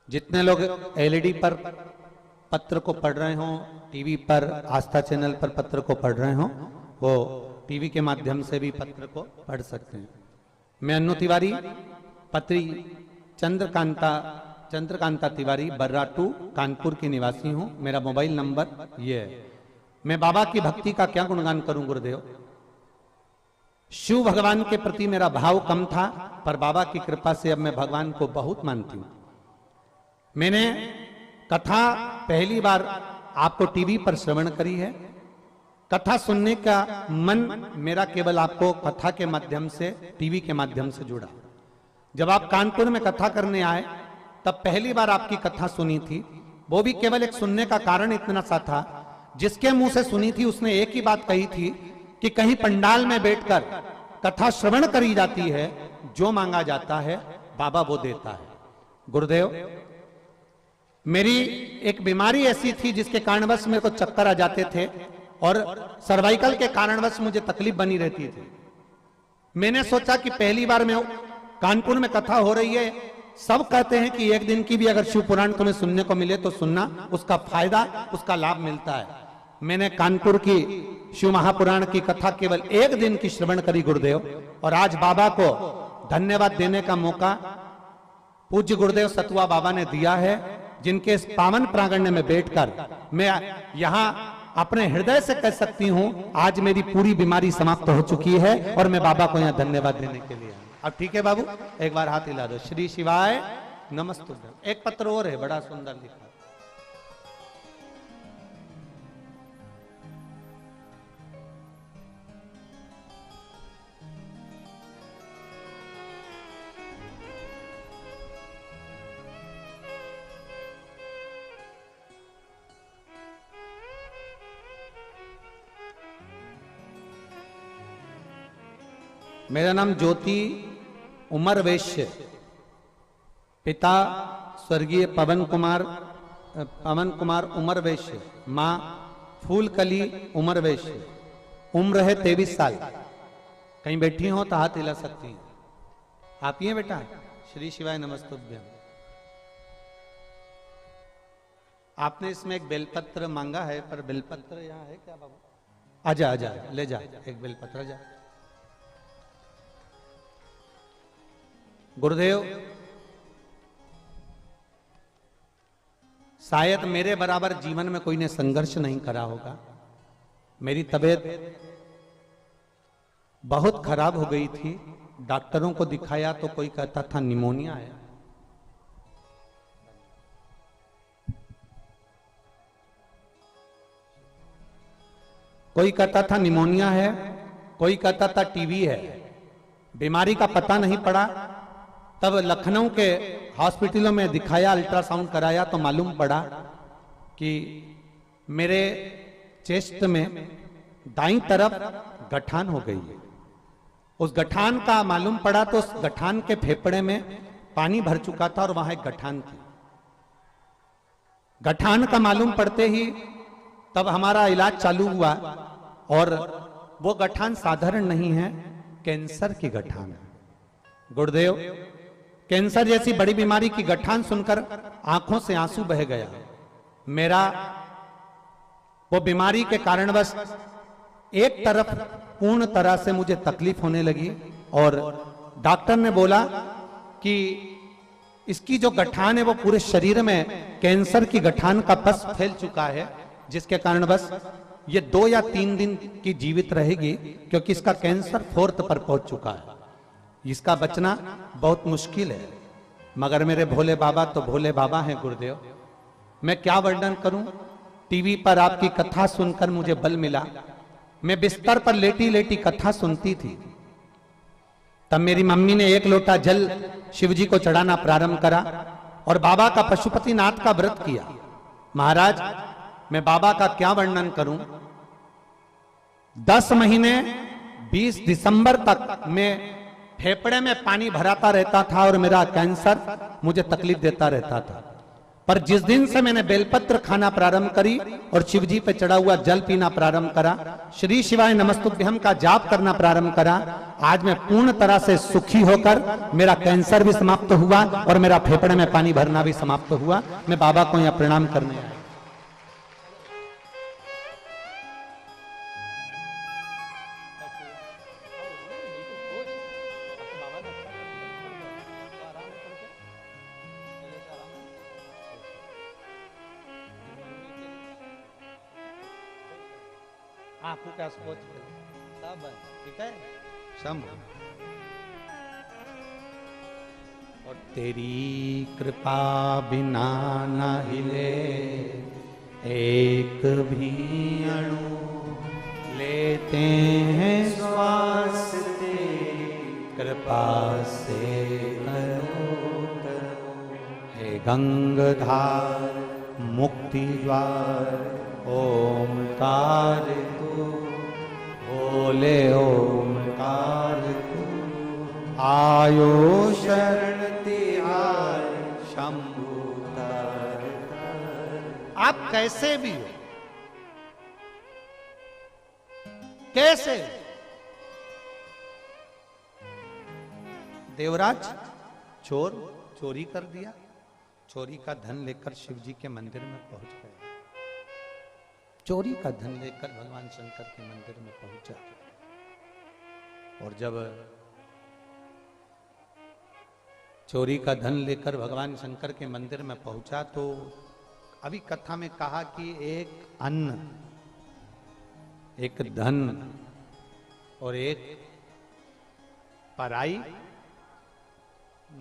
जितने लोग एलईडी पर पत्र को पढ़ रहे हो, टीवी पर आस्था चैनल पर पत्र को पढ़ रहे हो, वो टीवी के माध्यम से भी पत्र को पढ़ सकते हैं। मैं अन्नू तिवारी पत्री चंद्रकांता तिवारी, बर्रा 2 कानपुर की निवासी हूं। मेरा मोबाइल नंबर ये है। मैं बाबा की भक्ति का क्या गुणगान करूं गुरुदेव। शिव भगवान के प्रति मेरा भाव कम था, पर बाबा की कृपा से अब मैं भगवान को बहुत मानती हूं। मैंने कथा पहली बार आपको टीवी पर श्रवण करी है। कथा सुनने का मन मेरा केवल आपको कथा के माध्यम से, टीवी के माध्यम से जुड़ा। जब आप कानपुर में कथा करने आए तब पहली बार आपकी कथा सुनी थी, वो भी केवल एक सुनने का कारण इतना सा था, जिसके मुंह से सुनी थी उसने एक ही बात कही थी कि कहीं पंडाल में बैठकर कथा श्रवण करी जाती है, जो मांगा जाता है बाबा वो देता है। गुरुदेव, मेरी एक बीमारी ऐसी थी जिसके कारणवश मेरे को चक्कर आ जाते थे और सर्वाइकल के कारणवश मुझे तकलीफ बनी रहती थी। मैंने सोचा कि पहली बार मैं कानपुर में कथा हो रही है, सब कहते हैं कि 1 दिन की भी अगर शिव पुराण तुम्हें सुनने को मिले तो सुनना, उसका फायदा, उसका लाभ मिलता है। मैंने कानपुर की शिव महापुराण की कथा केवल 1 दिन की श्रवण करी गुरुदेव, और आज बाबा को धन्यवाद देने का मौका पूज्य गुरुदेव सतुआ बाबा ने दिया है, जिनके इस पावन प्रांगण में बैठकर मैं यहाँ अपने हृदय से कह सकती हूँ आज मेरी पूरी बीमारी समाप्त हो चुकी है, और मैं बाबा को यहाँ धन्यवाद देने के लिए। अब ठीक है बाबू, एक बार हाथ हिला दो। श्री शिवाय नमस्तुभ्यं। एक पत्र और है, बड़ा सुंदर लिखा। मेरा नाम ज्योति उमर वैश्य, पिता स्वर्गीय पवन कुमार पवन कुमार उमर वैश्य, माँ फूलकली उमर वैश्य, उम्र है 23 साल। कहीं बैठी हो तो हाथ हिला सकती हैं। आप ही हैं बेटा? श्री शिवाय नमस्तुभ्यम। आपने इसमें एक बेलपत्र मांगा है, पर बेलपत्र यहाँ है क्या बाबू? आजा आजा, ले जा एक बेलपत्र जा। गुरुदेव, शायद मेरे बराबर जीवन में कोई ने संघर्ष नहीं करा होगा। मेरी तबीयत बहुत खराब हो गई थी। डॉक्टरों को दिखाया तो कोई कहता था निमोनिया है। कोई कहता था निमोनिया है, कोई कहता था टीबी है। बीमारी का पता नहीं पड़ा। तब लखनऊ के हॉस्पिटलों में दिखाया, अल्ट्रासाउंड कराया तो मालूम पड़ा कि मेरे चेस्ट में दाईं तरफ गठान हो गई है। उस गठान का मालूम पड़ा तो उस गठान के फेफड़े में पानी भर चुका था और वहां एक गठान थी। गठान का मालूम पड़ते ही तब हमारा इलाज चालू हुआ और वो गठान साधारण नहीं है, कैंसर की गठान है। गुरुदेव, कैंसर जैसी बड़ी बीमारी की गठान सुनकर आंखों से आंसू बह गया। मेरा वो बीमारी के कारणवश एक तरफ पूर्ण तरह से मुझे तकलीफ होने लगी और डॉक्टर ने बोला कि इसकी जो गठान है वो पूरे शरीर में कैंसर की गठान का पस फैल चुका है, जिसके कारण बस ये 2 या 3 दिन की जीवित रहेगी, क्योंकि इसका कैंसर 4th पर पहुंच चुका है। इसका बचना बहुत मुश्किल है। मगर मेरे भोले बाबा तो भोले बाबा हैं गुरुदेव। मैं क्या वर्णन करूं। टीवी पर आपकी कथा सुनकर मुझे बल मिला। मैं बिस्तर पर लेटी लेटी कथा सुनती थी। तब मेरी मम्मी ने 1 लोटा जल शिवजी को चढ़ाना प्रारंभ करा और बाबा का पशुपतिनाथ का व्रत किया। महाराज, मैं बाबा का क्या वर्णन करूं। 10 महीने 20 दिसंबर तक मैं फेफड़े में पानी भराता रहता था और मेरा कैंसर मुझे तकलीफ देता रहता था। पर जिस दिन से मैंने बेलपत्र खाना प्रारंभ करी और शिवजी पे चढ़ा हुआ जल पीना प्रारंभ करा, श्री शिवाय नमस्तुभ्यम का जाप करना प्रारंभ करा, आज मैं पूर्ण तरह से सुखी होकर मेरा कैंसर भी समाप्त हुआ और मेरा फेफड़े में पानी भरना भी समाप्त हुआ। मैं बाबा को यहाँ प्रणाम करने आया। आंखों का सोच सब ठीक है शंभु। और तेरी कृपा बिना न हिले एक भी अणु, लेते हैं श्वास तेरी कृपा से करो करो। हे गंगाधार मुक्ति द्वार ओमकार तू, बोले ओमकार तू, आयो शरण तिहार शंभु तार तार। आप कैसे भी हो, कैसे देवराज चोर चोरी कर दिया, चोरी का धन लेकर शिवजी के मंदिर में पहुंच गया। चोरी का धन लेकर भगवान शंकर के मंदिर में पहुंचा और जब चोरी का धन लेकर भगवान शंकर के मंदिर में पहुंचा तो अभी कथा में कहा कि एक अन्न, एक धन और एक पराई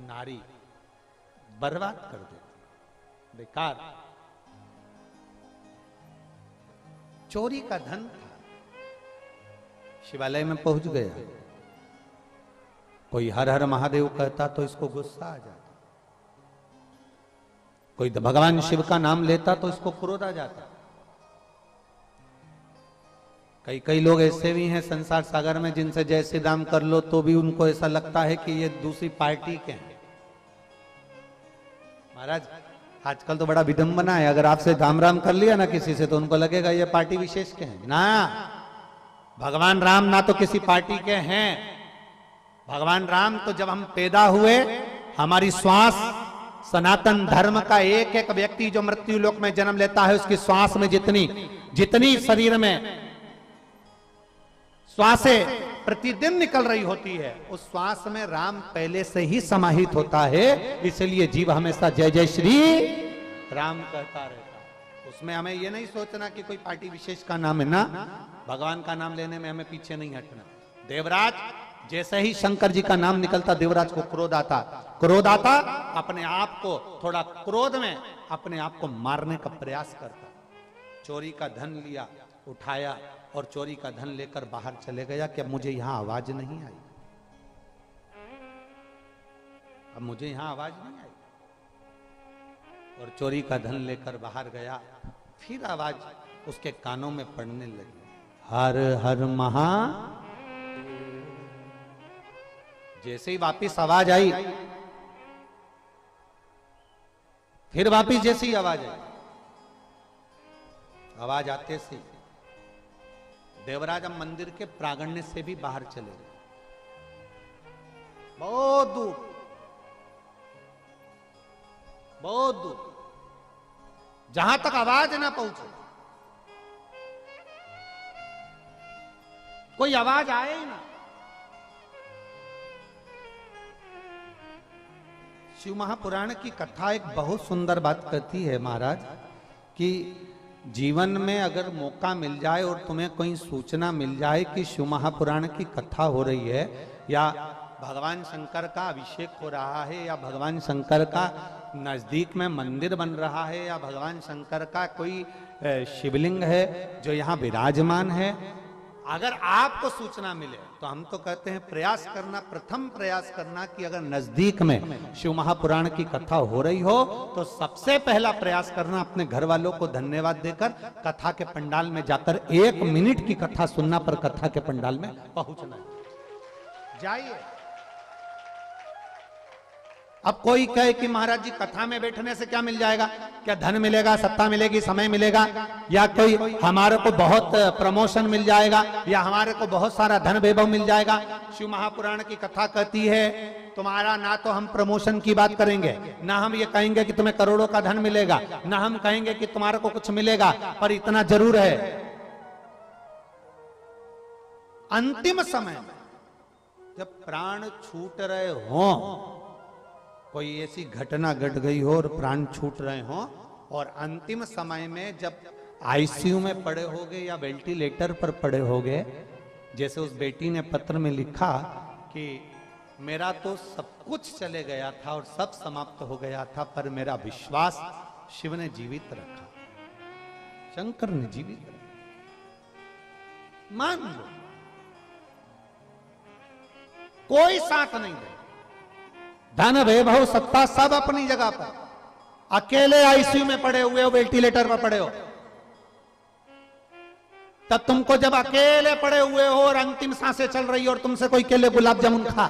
नारी बर्बाद कर देती, बेकार। चोरी का धन था, शिवालय में पहुंच गया। कोई हर हर महादेव कहता तो इसको गुस्सा आ जाता, कोई भगवान शिव का नाम लेता तो इसको क्रोध आ जाता। कई लोग ऐसे भी हैं संसार सागर में जिनसे जय श्री राम कर लो तो भी उनको ऐसा लगता है कि ये दूसरी पार्टी के हैं। महाराज आजकल तो बड़ा विडंबना है, अगर आपसे राम राम कर लिया ना किसी से तो उनको लगेगा ये पार्टी विशेष के हैं ना। भगवान राम ना तो किसी पार्टी के हैं। भगवान राम तो जब हम पैदा हुए, हमारी श्वास, सनातन धर्म का एक एक व्यक्ति जो मृत्यु लोक में जन्म लेता है, उसकी श्वास में जितनी शरीर में श्वासें प्रतिदिन निकल रही होती है, उस श्वास में राम पहले से ही समाहित होता है। इसलिए जीव हमेशा जय जय श्री राम कहता रहता है। उसमें हमें यह नहीं सोचना कि कोई पार्टी विशेष का नाम है ना, भगवान का नाम लेने में हमें पीछे नहीं हटना। देवराज, जैसे ही शंकर जी का नाम निकलता, देवराज को क्रोध आता, अपने आप को थोड़ा क्रोध में अपने आप को मारने का प्रयास करता। चोरी का धन लिया, उठाया और चोरी का धन लेकर बाहर चले गया कि अब मुझे यहां आवाज नहीं आई, अब मुझे यहां आवाज नहीं आई। और चोरी का धन लेकर बाहर गया, फिर आवाज उसके कानों में पड़ने लगी, हर हर महा। जैसे ही वापिस आवाज आई, फिर वापिस जैसे ही आवाज आई, आवाज आते से देवराज अब मंदिर के प्रांगण से भी बाहर चले गए, बहुत दूर, जहां तक आवाज ना पहुंचे, कोई आवाज आए ही ना। शिव महापुराण की कथा एक बहुत सुंदर बात कहती है महाराज, कि जीवन में अगर मौका मिल जाए और तुम्हें कोई सूचना मिल जाए कि शिव महापुराण की कथा हो रही है, या भगवान शंकर का अभिषेक हो रहा है, या भगवान शंकर का नजदीक में मंदिर बन रहा है, या भगवान शंकर का कोई शिवलिंग है जो यहाँ विराजमान है, अगर आपको सूचना मिले तो हम तो कहते हैं प्रयास करना, प्रथम प्रयास करना कि अगर नजदीक में शिव महापुराण की कथा हो रही हो तो सबसे पहला प्रयास करना अपने घर वालों को धन्यवाद देकर कथा के पंडाल में जाकर 1 मिनट की कथा सुनना, पर कथा के पंडाल में पहुंचना है। जाइए। अब कोई कहे कि महाराज जी कथा में बैठने से क्या मिल जाएगा, क्या धन मिलेगा, सत्ता मिलेगी, समय मिलेगा, या कोई हमारे को बहुत प्रमोशन मिल जाएगा, या हमारे को बहुत सारा धन वैभव मिल जाएगा। शिव महापुराण की कथा कहती है तुम्हारा ना तो हम प्रमोशन की बात करेंगे, ना हम ये कहेंगे कि तुम्हें करोड़ों का धन मिलेगा, ना हम कहेंगे कि तुम्हारे को कुछ मिलेगा, पर इतना जरूर है अंतिम समय में जब प्राण छूट रहे हों, कोई ऐसी घटना घट गई हो और प्राण छूट रहे हों, और अंतिम समय में जब आईसीयू में पड़े होगे या वेंटिलेटर पर पड़े होगे, जैसे उस बेटी ने पत्र में लिखा कि मेरा तो सब कुछ चले गया था और सब समाप्त हो गया था, पर मेरा विश्वास शिव ने जीवित रखा, शंकर ने जीवित रखा। मान लो कोई साथ नहीं दे, धन वैभव सत्ता सब अपनी जगह पर, अकेले आईसीयू में पड़े हुए हो, वेंटिलेटर पर पड़े हो, तब तुमको जब अकेले पड़े हुए हो और अंतिम सांसें चल रही हो और तुमसे कोई केले गुलाब जामुन खा,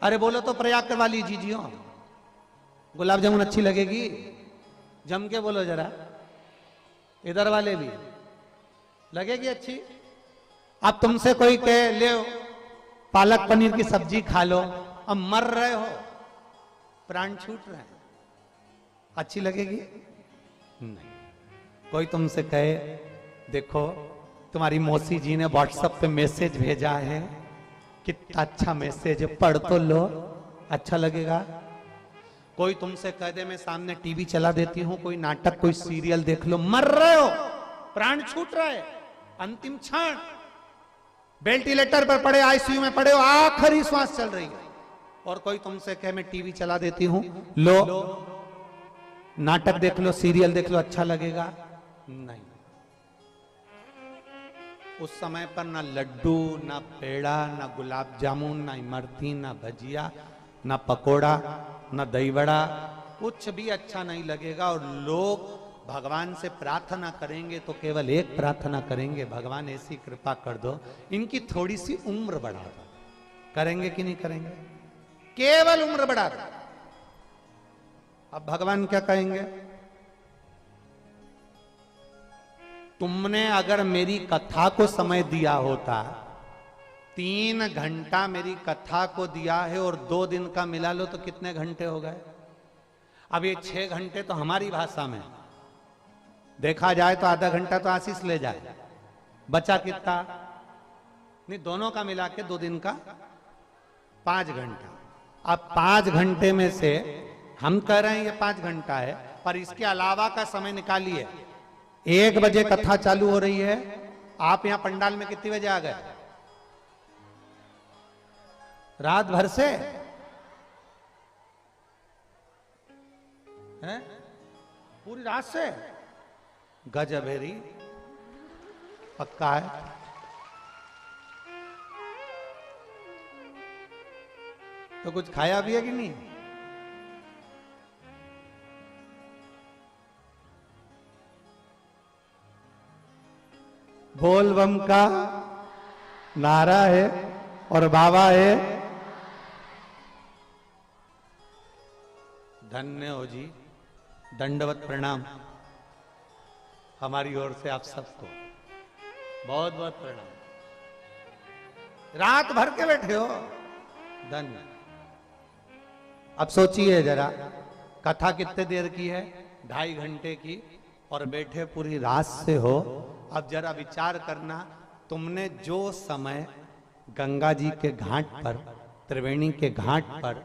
अरे बोलो तो प्रयाग करवा लीजिए, गुलाब जामुन अच्छी लगेगी, जम के बोलो जरा, इधर वाले भी लगेगी अच्छी। अब तुमसे कोई कहे ले पालक पनीर की सब्जी खा लो, अब मर रहे हो, प्राण छूट रहे हैं, अच्छी लगेगी? नहीं। कोई तुमसे कहे देखो तुम्हारी मौसी जी ने व्हाट्सएप पे मैसेज भेजा है, कितना अच्छा मैसेज है, पढ़ तो लो, अच्छा लगेगा? कोई तुमसे कह दे मैं सामने टीवी चला देती हूं, कोई नाटक कोई सीरियल देख लो, मर रहे हो, प्राण छूट रहा है, अंतिम क्षण, वेंटिलेटर पर पड़े, आईसीयू में पड़े हो, आखिरी श्वास चल रही है, और कोई तुमसे कहे मैं टीवी चला देती हूं, लो नाटक देख लो, सीरियल देख लो, अच्छा लगेगा? नहीं। उस समय पर ना लड्डू, ना पेड़ा, ना गुलाब जामुन, ना इमरती, ना भजिया, ना पकोड़ा, ना दही बड़ा, कुछ भी अच्छा नहीं लगेगा। और लोग भगवान से प्रार्थना करेंगे तो केवल एक प्रार्थना करेंगे, भगवान ऐसी कृपा कर दो इनकी थोड़ी सी उम्र बढ़ा दो। करेंगे कि नहीं करेंगे? केवल उम्र बढ़ा दो, अब भगवान क्या कहेंगे, तुमने अगर मेरी कथा को समय दिया होता, 3 घंटा मेरी कथा को दिया है और 2 दिन का मिला लो तो कितने घंटे हो गए। अब ये 6 घंटे तो हमारी भाषा में देखा जाए तो आधा घंटा तो आशीष ले जाए, बचा कितना, नहीं दोनों का मिला के 2 दिन का 5 घंटा। अब 5 घंटे में से हम कह रहे हैं ये 5 घंटा है, पर इसके अलावा का समय निकालिए। 1 बजे कथा चालू हो रही है, आप यहां पंडाल में कितने बजे आ गए? रात भर से है, पूरी रात से। गजब है री, पक्का है। तो कुछ खाया भी है कि नहीं? बोल बम का नारा है और बाबा है। धन्य हो जी, दंडवत प्रणाम हमारी ओर से आप सबको, बहुत बहुत प्रणाम। रात भर के बैठे हो, धन्य। अब सोचिए जरा, कथा कितने देर की है? 2.5 घंटे की, और बैठे पूरी रात से हो। अब जरा विचार करना, तुमने जो समय गंगा जी के घाट पर, त्रिवेणी के घाट पर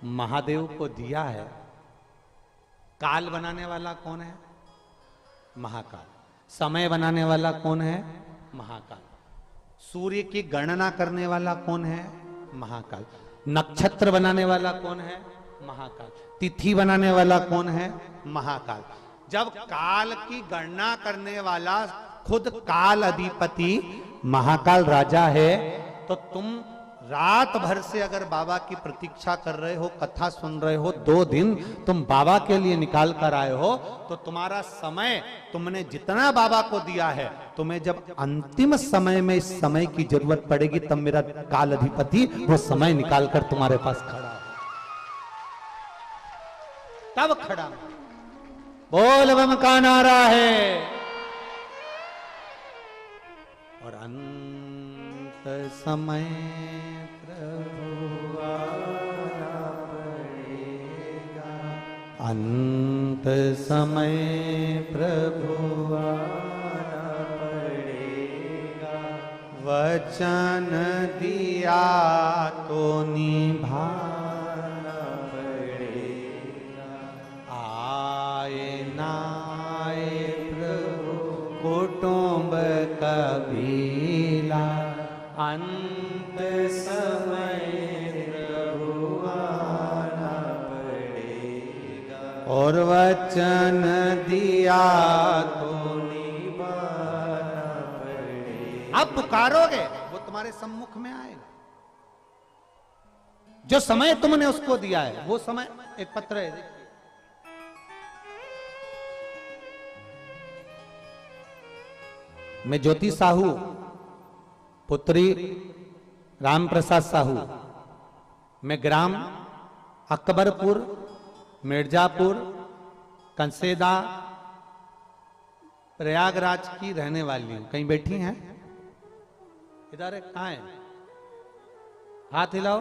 महादेव को दिया है, काल बनाने वाला कौन है? महाकाल। समय बनाने वाला कौन है? महाकाल। सूर्य की गणना करने वाला कौन है? महाकाल। नक्षत्र बनाने वाला कौन है? महाकाल। तिथि बनाने वाला कौन है? महाकाल। जब काल की गणना करने वाला खुद काल अधिपति महाकाल राजा है, तो तुम रात भर से अगर बाबा की प्रतीक्षा कर रहे हो, कथा सुन रहे हो, 2 दिन तुम बाबा के लिए निकाल कर आए हो, तो तुम्हारा समय तुमने जितना बाबा को दिया है, तुम्हें जब अंतिम समय में इस समय की जरूरत पड़ेगी, तब मेरा काल अधिपति वो समय निकाल कर तुम्हारे पास खड़ा हो, तब खड़ा। बोल बम का नारा है। और अंत समय प्रभु आना पड़ेगा, अंत समय प्रभु आना पड़ेगा, वचन दिया तो निभाना पड़ेगा, आए ना आए प्रभु कुटुंब कबीला, अंत समय प्रभु आना पड़ेगा, और वचन दिया तो निभाना पड़ेगा। अब पुकारोगे वो तुम्हारे सम्मुख में आएगा। जो समय तुमने उसको दिया है, वो समय, एक पत्र है देखिए, मैं ज्योति साहू पुत्री राम प्रसाद साहू, मैं ग्राम अकबरपुर मिर्जापुर कंसेदा प्रयागराज की रहने वाली हूं। कहीं बैठी हैं? इधर है, कहां है? हाथ हिलाओ।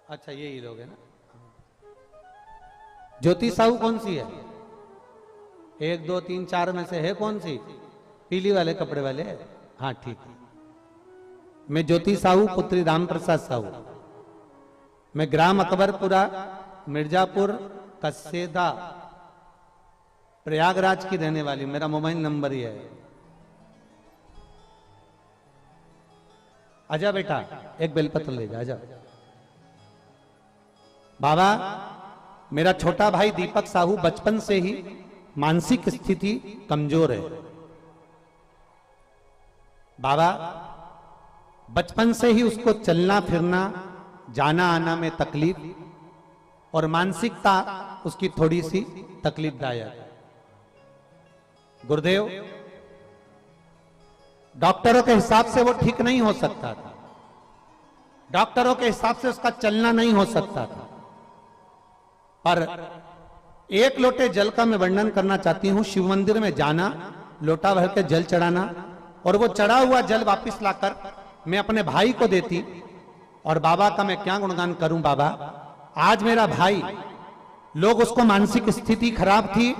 अच्छा, यही लोग है ना। ज्योति साहू कौन सी है? 1 2 3 4 में से है कौन सी? पीली वाले कपड़े वाले? हाँ ठीक है। मैं ज्योति साहू पुत्री राम प्रसाद साहू, मैं ग्राम अकबरपुरा मिर्जापुर कसेदा प्रयागराज की रहने वाली। मेरा मोबाइल नंबर ये है। आजा बेटा, एक बेलपत्र ले जा, आजा। बाबा, मेरा छोटा भाई दीपक साहू बचपन से ही मानसिक स्थिति कमजोर है। बाबा, बचपन से ही उसको चलना फिरना जाना आना में तकलीफ और मानसिकता उसकी थोड़ी सी तकलीफदायक। गुरुदेव, डॉक्टरों के हिसाब से वो ठीक नहीं हो सकता था। डॉक्टरों के हिसाब से उसका चलना नहीं हो सकता था। पर एक लोटे जल का मैं वर्णन करना चाहती हूं। शिव मंदिर में जाना, लोटा भर के जल चढ़ाना, और वो चढ़ा हुआ जल वापस लाकर मैं अपने भाई को देती। और बाबा का मैं क्या गुणगान करूं। बाबा, आज मेरा भाई, लोग उसको मानसिक स्थिति खराब थी,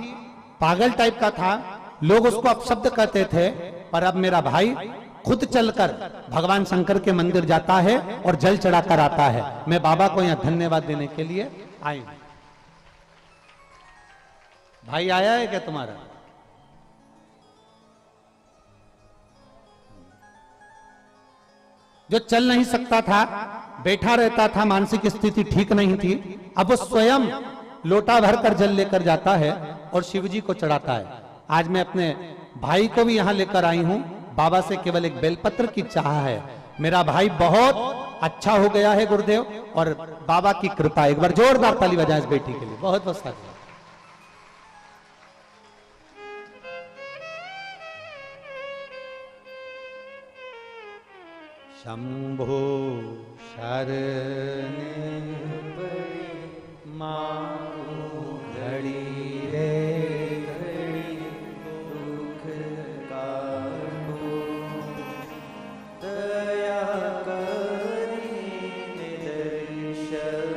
पागल टाइप का था, लोग उसको अपशब्द कहते थे, पर अब मेरा भाई खुद चलकर भगवान शंकर के मंदिर जाता है और जल चढ़ाकर आता है। मैं बाबा को यहां धन्यवाद देने के लिए आई हूं। भाई आया है क्या तुम्हारा? जो चल नहीं सकता था, बैठा रहता था, मानसिक स्थिति ठीक नहीं थी, अब वो स्वयं लोटा भरकर जल लेकर जाता है और शिवजी को चढ़ाता है। आज मैं अपने भाई को भी यहां लेकर आई हूं। बाबा से केवल एक बेलपत्र की चाह है। मेरा भाई बहुत अच्छा हो गया है गुरुदेव, और बाबा की कृपा। एक बार जोरदार ताली बजाएं इस बेटी के लिए। बहुत बहुत साधुवाद। शंभो शरणे मां घड़ी रे घड़ी दुख काटो, दया करी निदर्शन।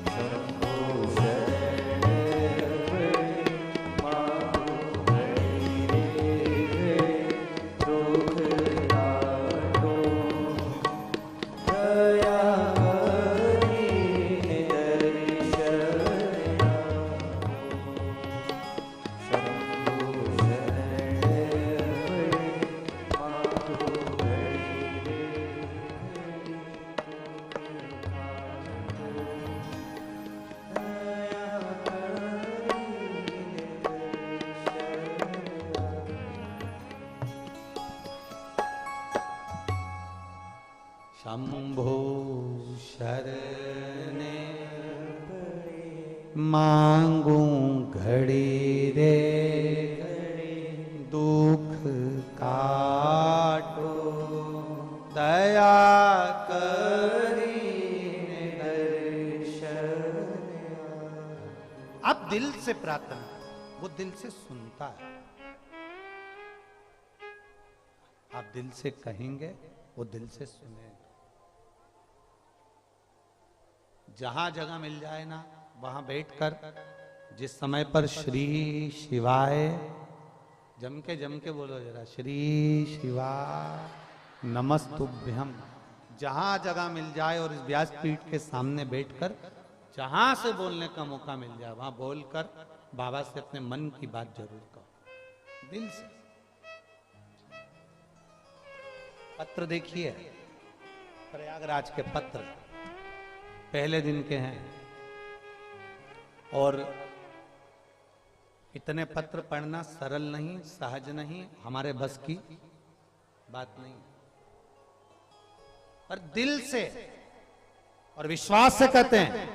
शंभो शरणे मां घड़ी रे दुख काटो, दया शंभो शरणे मांगू घड़ी रे घड़ी दुख काटो, दया करी दर्शन। आप दिल से प्रार्थना, वो दिल से सुनता है। आप दिल से कहेंगे, वो दिल से सुने। जहां जगह मिल जाए ना, वहां बैठकर जिस समय पर श्री शिवाय, जम के बोलो जरा, श्री शिवाय नमस्तुभ्यम। जहां जगह मिल जाए और इस व्यासपीठ के सामने बैठकर जहां से बोलने का मौका मिल जाए, वहां बोलकर बाबा से अपने मन की बात जरूर कहो, दिल से। पत्र देखिए, प्रयागराज के पत्र पहले दिन के हैं, और इतने पत्र पढ़ना सरल नहीं, सहज नहीं, हमारे बस की बात नहीं। पर दिल से और विश्वास से कहते हैं।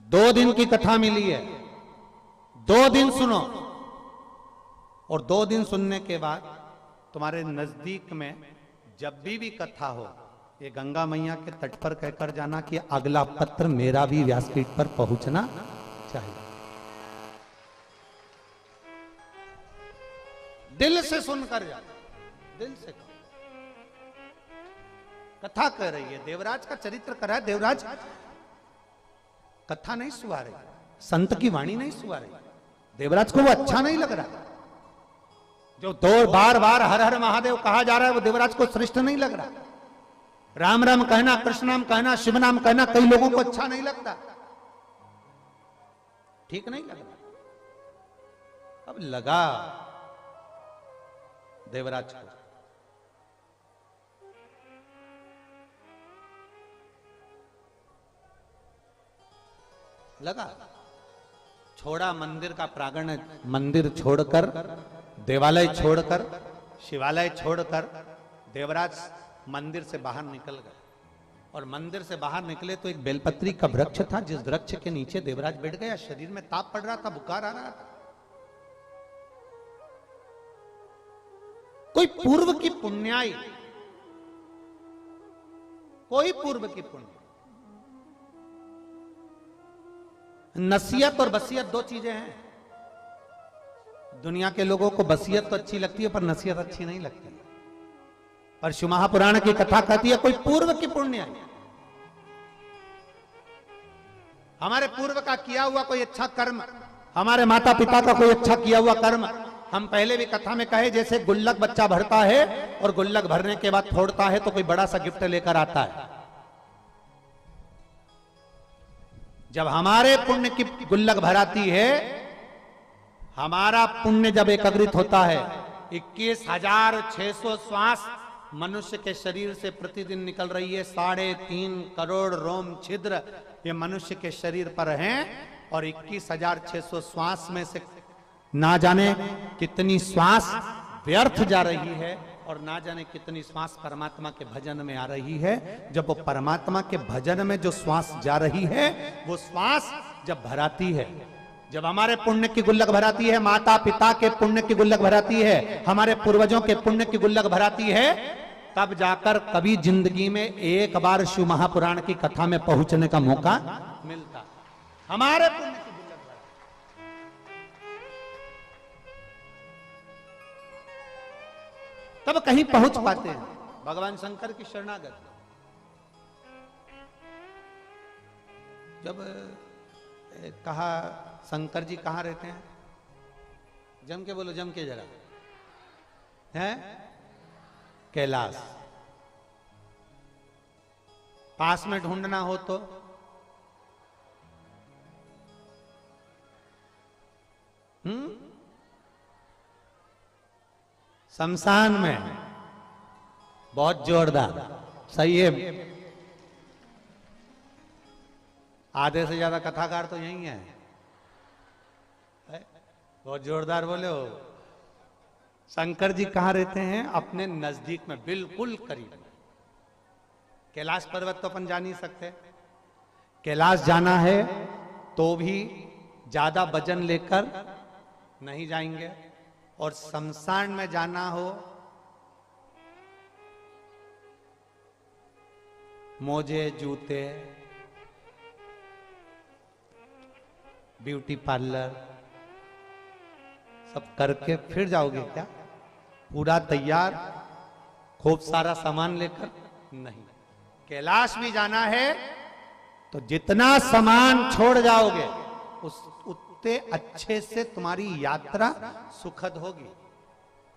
2 दिन की कथा मिली है, 2 दिन सुनो, और 2 दिन सुनने के बाद तुम्हारे नजदीक में जब भी कथा हो, ये गंगा मैया के तट पर कहकर जाना कि अगला पत्र मेरा भी व्यासपीठ पर पहुंचना चाहिए। दिल से सुनकर जा, दिल से कहो। कथा कह रही है, देवराज का चरित्र कर रहा है। देवराज कथा नहीं सुहा रही, संत की वाणी नहीं सुहा रही। देवराज को वो अच्छा नहीं लग रहा। जो 2 बार हर हर महादेव कहा जा रहा है, वो देवराज को श्रेष्ठ नहीं लग रहा। राम राम कहना, कृष्ण नाम कहना, शिव नाम कहना कई लोगों को अच्छा नहीं लगता, ठीक नहीं लग रहा। अब लगा देवराज को। लगा, छोड़ा मंदिर का प्रांगण, मंदिर छोड़कर, देवालय छोड़कर, शिवालय छोड़कर देवराज मंदिर से बाहर निकल गए। और मंदिर से बाहर निकले तो एक बेलपत्री का वृक्ष था, जिस वृक्ष के नीचे देवराज बैठ गया। शरीर में ताप पड़ रहा था, बुखार आ रहा था। कोई पूर्व की पुण्याई, कोई पूर्व की पुण्य। नसीहत और वसीयत दो चीजें हैं। दुनिया के लोगों को वसीयत तो अच्छी लगती है पर नसीहत अच्छी नहीं लगती। पर शिव महापुराण की कथा कहती है कोई पूर्व की पुण्य, हमारे पूर्व का किया हुआ कोई अच्छा कर्म, हमारे माता पिता का कोई अच्छा किया हुआ कर्म। हम पहले भी कथा में कहे जैसे गुल्लक बच्चा भरता है और गुल्लक भरने के बाद फोड़ता है तो कोई बड़ा सा गिफ्ट लेकर आता है। जब हमारे पुण्य की गुल्लक भराती है, हमारा पुण्य जब एकत्रित होता है, 21,600 श्वास मनुष्य के शरीर से प्रतिदिन निकल रही है। 3.5 करोड़ रोम छिद्र ये मनुष्य के शरीर पर हैं और 21,600 श्वास में से ना जाने कितनी श्वास व्यर्थ जा रही है और ना जाने कितनी श्वास परमात्मा के भजन में आ रही है। जब वो परमात्मा के भजन में जो श्वास जा रही है, वो श्वास जब भराती है, जब हमारे पुण्य की गुल्लक भराती है, माता पिता के पुण्य की गुल्लक भराती है, हमारे पूर्वजों के पुण्य की गुल्लक भराती है, तब जाकर कभी जिंदगी में एक बार शिव महापुराण की कथा में पहुंचने का मौका मिलता। हमारे पुण्य की गुल्लक तब कहीं पहुंच पाते हैं। भगवान शंकर की शरणागत जब कहा शंकर जी कहां रहते हैं, जम के बोलो, जम के जरा, है कैलाश। पास में ढूंढना हो तो शमशान में, बहुत जोरदार, सही है। आधे से ज्यादा कथाकार तो यही है, बहुत जोरदार बोले हो। शंकर जी कहां रहते हैं? अपने नजदीक में, बिल्कुल करीब। कैलाश पर्वत तो अपन जा नहीं सकते, कैलाश जाना है तो भी ज्यादा वजन लेकर नहीं जाएंगे, और शमशान में जाना हो मोजे जूते, ब्यूटी पार्लर सब करके फिर जाओगे क्या? पूरा तैयार खूब सारा सामान लेकर नहीं। कैलाश भी जाना है तो जितना सामान छोड़ जाओगे उतने अच्छे से तुम्हारी यात्रा सुखद होगी।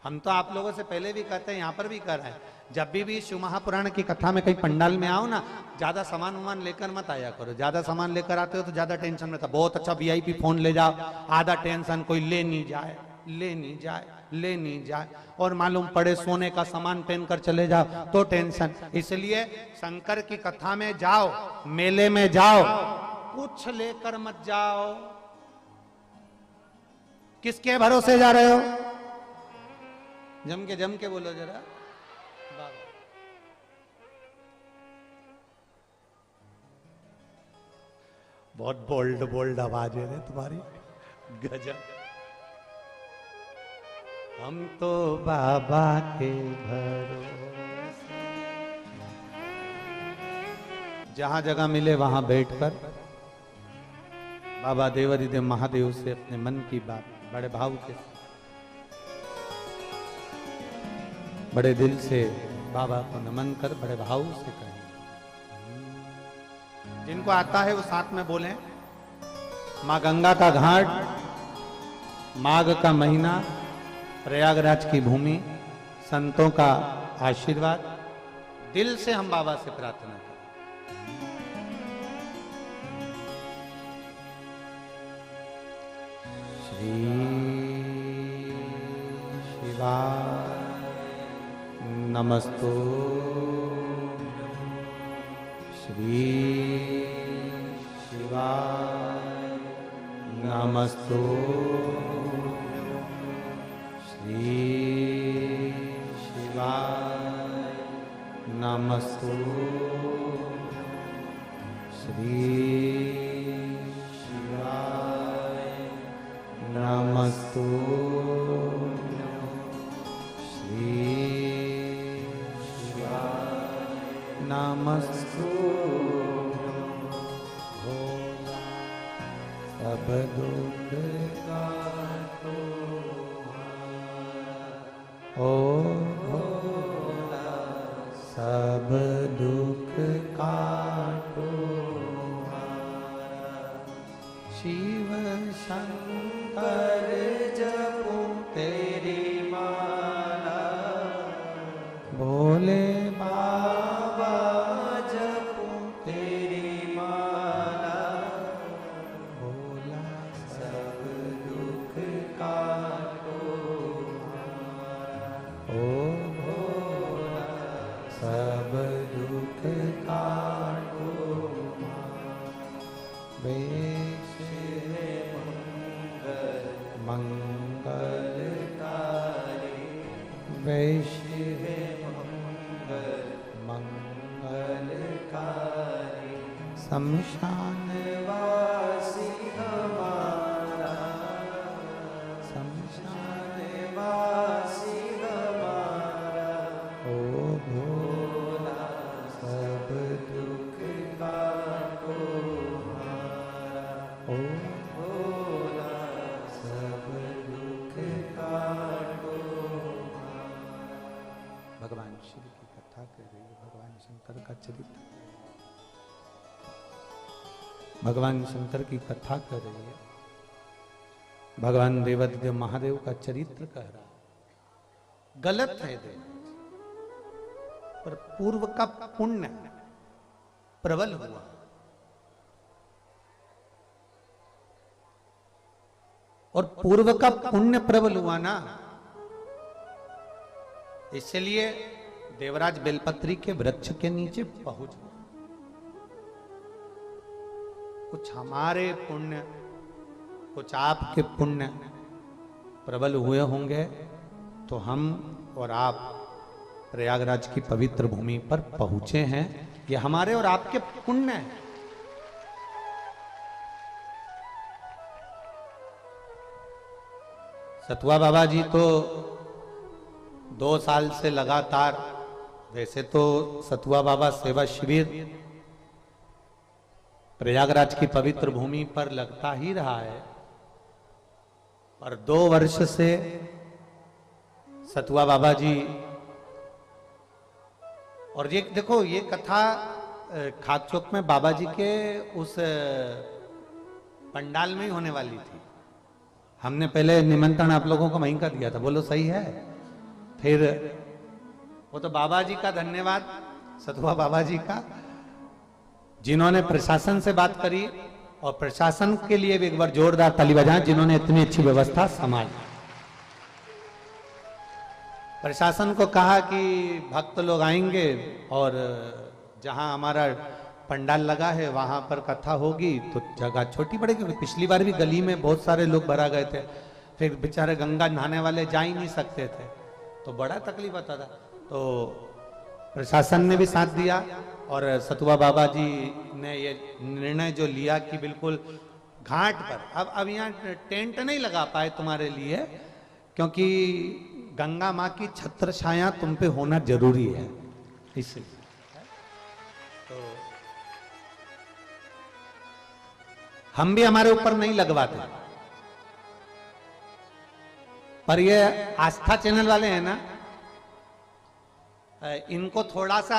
हम तो आप लोगों से पहले भी कहते हैं, यहां पर भी कर रहे हैं, जब भी शिव महापुराण की कथा में कहीं पंडाल में आओ ना, ज्यादा सामान वामान लेकर मत आया करो। ज्यादा सामान लेकर आते हो तो ज्यादा टेंशन रहता। बहुत अच्छा वीआईपी फोन ले जाओ, आधा टेंशन कोई ले नहीं जाए, ले नहीं जाए, ले नहीं जाए, और मालूम पड़े सोने का सामान पहनकर चले जाओ तो टेंशन। इसलिए शंकर की कथा में जाओ, मेले में जाओ, कुछ लेकर मत जाओ। किसके भरोसे जा रहे हो? जम के बोलो जरा। बहुत बोल्ड बोल्ड आवाज है तुम्हारी, गजब। हम तो बाबा के भरोसे, जहां जगह मिले वहां बैठकर बाबा देवाधिदेव महादेव से अपने मन की बात बड़े भाव के, बड़े दिल से बाबा को नमन कर बड़े भाव से कहें। जिनको आता है वो साथ में बोलें। माँ गंगा का घाट, माघ का महीना, प्रयागराज की भूमि, संतों का आशीर्वाद, दिल से हम बाबा से प्रार्थना करें। श्री शिवाय नमस्तु, श्री शिवाय नमस्तु, श्री शिवाय नमस्तु, श्री शिवाय नमस्तु, श्री नमस्तु भोला सब दुख काटो ओ भोला सब दुख काटो शिव शंकर जपो तेरी माला भोले बाबा जपो तेरी माला भोला सब दुख काटो ओ भोला सब दुख काटो मंगलकारी वैश्य मंगलकारी शमशान वासी हमारा शमशान वासी हमारा ओ भोला सब दुख काटो ओ भोला सब दुख काटो। भगवान शिव की कथा कर रही है, भगवान शंकर का चरित्र, भगवान शंकर की कथा कर रही है, भगवान देवादिदेव महादेव का चरित्र कह रहा है। गलत है देव, पर पूर्व का पुण्य प्रबल हुआ। और पूर्व का पुण्य प्रबल हुआ ना, इसलिए देवराज बेलपत्री के वृक्ष के नीचे पहुंच गए। कुछ हमारे पुण्य, कुछ आपके पुण्य प्रबल हुए होंगे तो हम और आप प्रयागराज की पवित्र भूमि पर पहुंचे हैं। ये हमारे और आपके पुण्य हैं। सतुआ बाबा जी तो 2 साल से लगातार, वैसे तो सतुआ बाबा सेवा शिविर प्रयागराज की पवित्र भूमि पर लगता ही रहा है, पर 2 वर्ष से सतुआ बाबा जी, और ये देखो ये कथा खाक चौक में बाबा जी के उस पंडाल में ही होने वाली थी। हमने पहले निमंत्रण आप लोगों को वहीं का दिया था, बोलो सही है। फिर वो तो बाबा जी का धन्यवाद, सतुआ बाबा जी का, जिन्होंने प्रशासन से बात करी और प्रशासन के लिए भी एक बार जोरदार ताली बजाएं, जिन्होंने इतनी अच्छी व्यवस्था संभाली। प्रशासन को कहा कि भक्त लोग आएंगे और जहां हमारा पंडाल लगा है वहां पर कथा होगी तो जगह छोटी पड़ेगी। पिछली बार भी गली में बहुत सारे लोग भरा गए थे, फिर बेचारे गंगा नहाने वाले जा ही नहीं सकते थे, तो बड़ा तकलीफ आता था। तो प्रशासन ने भी साथ दिया और सतुआ बाबा जी ने ये निर्णय जो लिया कि बिल्कुल घाट पर, अब यहाँ टेंट नहीं लगा पाए तुम्हारे लिए, क्योंकि गंगा माँ की छत्र छाया तुम पे होना जरूरी है, इसलिए। तो हम भी हमारे ऊपर नहीं लगवाते, पर ये आस्था चैनल वाले हैं ना, इनको थोड़ा सा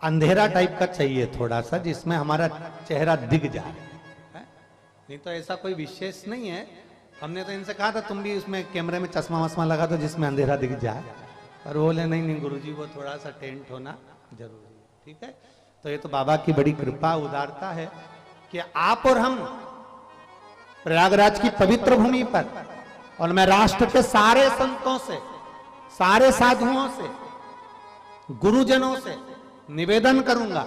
अंधेरा टाइप का चाहिए, थोड़ा सा जिसमें हमारा चेहरा दिख जाए, नहीं तो ऐसा कोई विशेष नहीं है। हमने तो इनसे कहा था तुम भी उसमें कैमरे में चश्मा वश्मा लगा दो जिसमें अंधेरा दिख जाए, पर बोले नहीं नहीं गुरुजी वो थोड़ा सा टेंट होना जरूरी है, ठीक है। तो ये तो बाबा की बड़ी कृपा उदारता है कि आप और हम प्रयागराज की पवित्र भूमि पर, और मैं राष्ट्र के सारे संतों से, सारे साधुओं से, गुरुजनों से निवेदन करूंगा,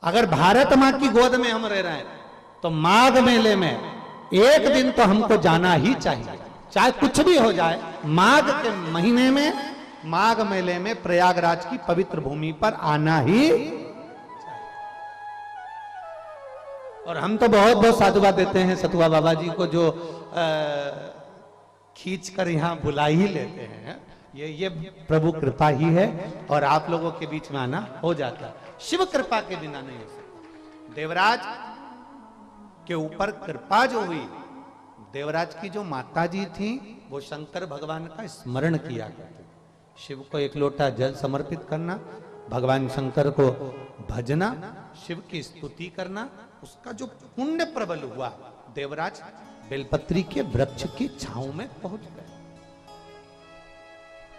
अगर भारत मां की गोद में हम रह रहे हैं तो माघ मेले में एक दिन तो हमको जाना ही चाहिए, चाहे कुछ भी हो जाए। माघ के महीने में, माघ मेले में प्रयागराज की पवित्र भूमि पर आना ही चाहिए। और हम तो बहुत बहुत साधुवाद देते हैं सतुआ बाबा जी को, जो खींच कर यहां बुला ही लेते हैं, ये प्रभु कृपा ही है, और आप लोगों के बीच में आना हो जाता है। शिव कृपा के बिना नहीं हो सकता। देवराज के ऊपर कृपा जो हुई, देवराज की जो माता जी थी वो शंकर भगवान का स्मरण किया करते। शिव को एक लोटा जल समर्पित करना, भगवान शंकर को भजना, शिव की स्तुति करना, उसका जो पुण्य प्रबल हुआ, देवराज बेलपत्री के वृक्ष की छांव में पहुंच गए।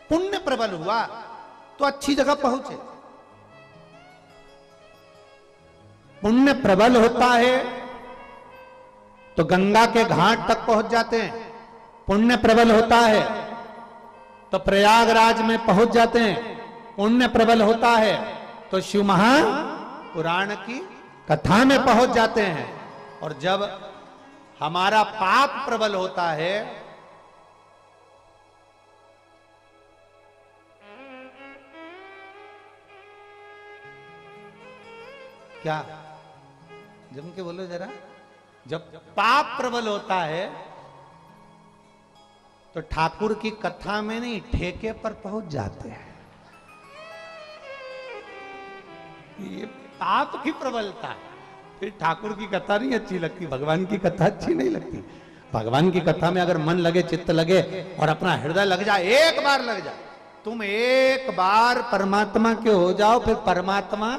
पुण्य प्रबल हुआ तो अच्छी जगह पहुंचे। पुण्य प्रबल होता है तो गंगा के घाट तक पहुंच जाते हैं। पुण्य प्रबल होता है तो प्रयागराज में पहुंच जाते हैं। पुण्य प्रबल होता है तो शिव महापुराण की कथा में पहुंच जाते हैं। और जब हमारा पाप प्रबल होता है क्या, जम के बोलो जरा, जब पाप प्रबल होता है तो ठाकुर की कथा में नहीं, ठेके पर पहुंच जाते हैं। ये पाप की प्रबलता है, फिर ठाकुर की कथा नहीं अच्छी लगती, भगवान की कथा अच्छी नहीं लगती। भगवान की कथा में अगर मन लगे, चित्त लगे और अपना हृदय लग जाए, एक बार लग जाए, तुम एक बार परमात्मा के हो जाओ, फिर परमात्मा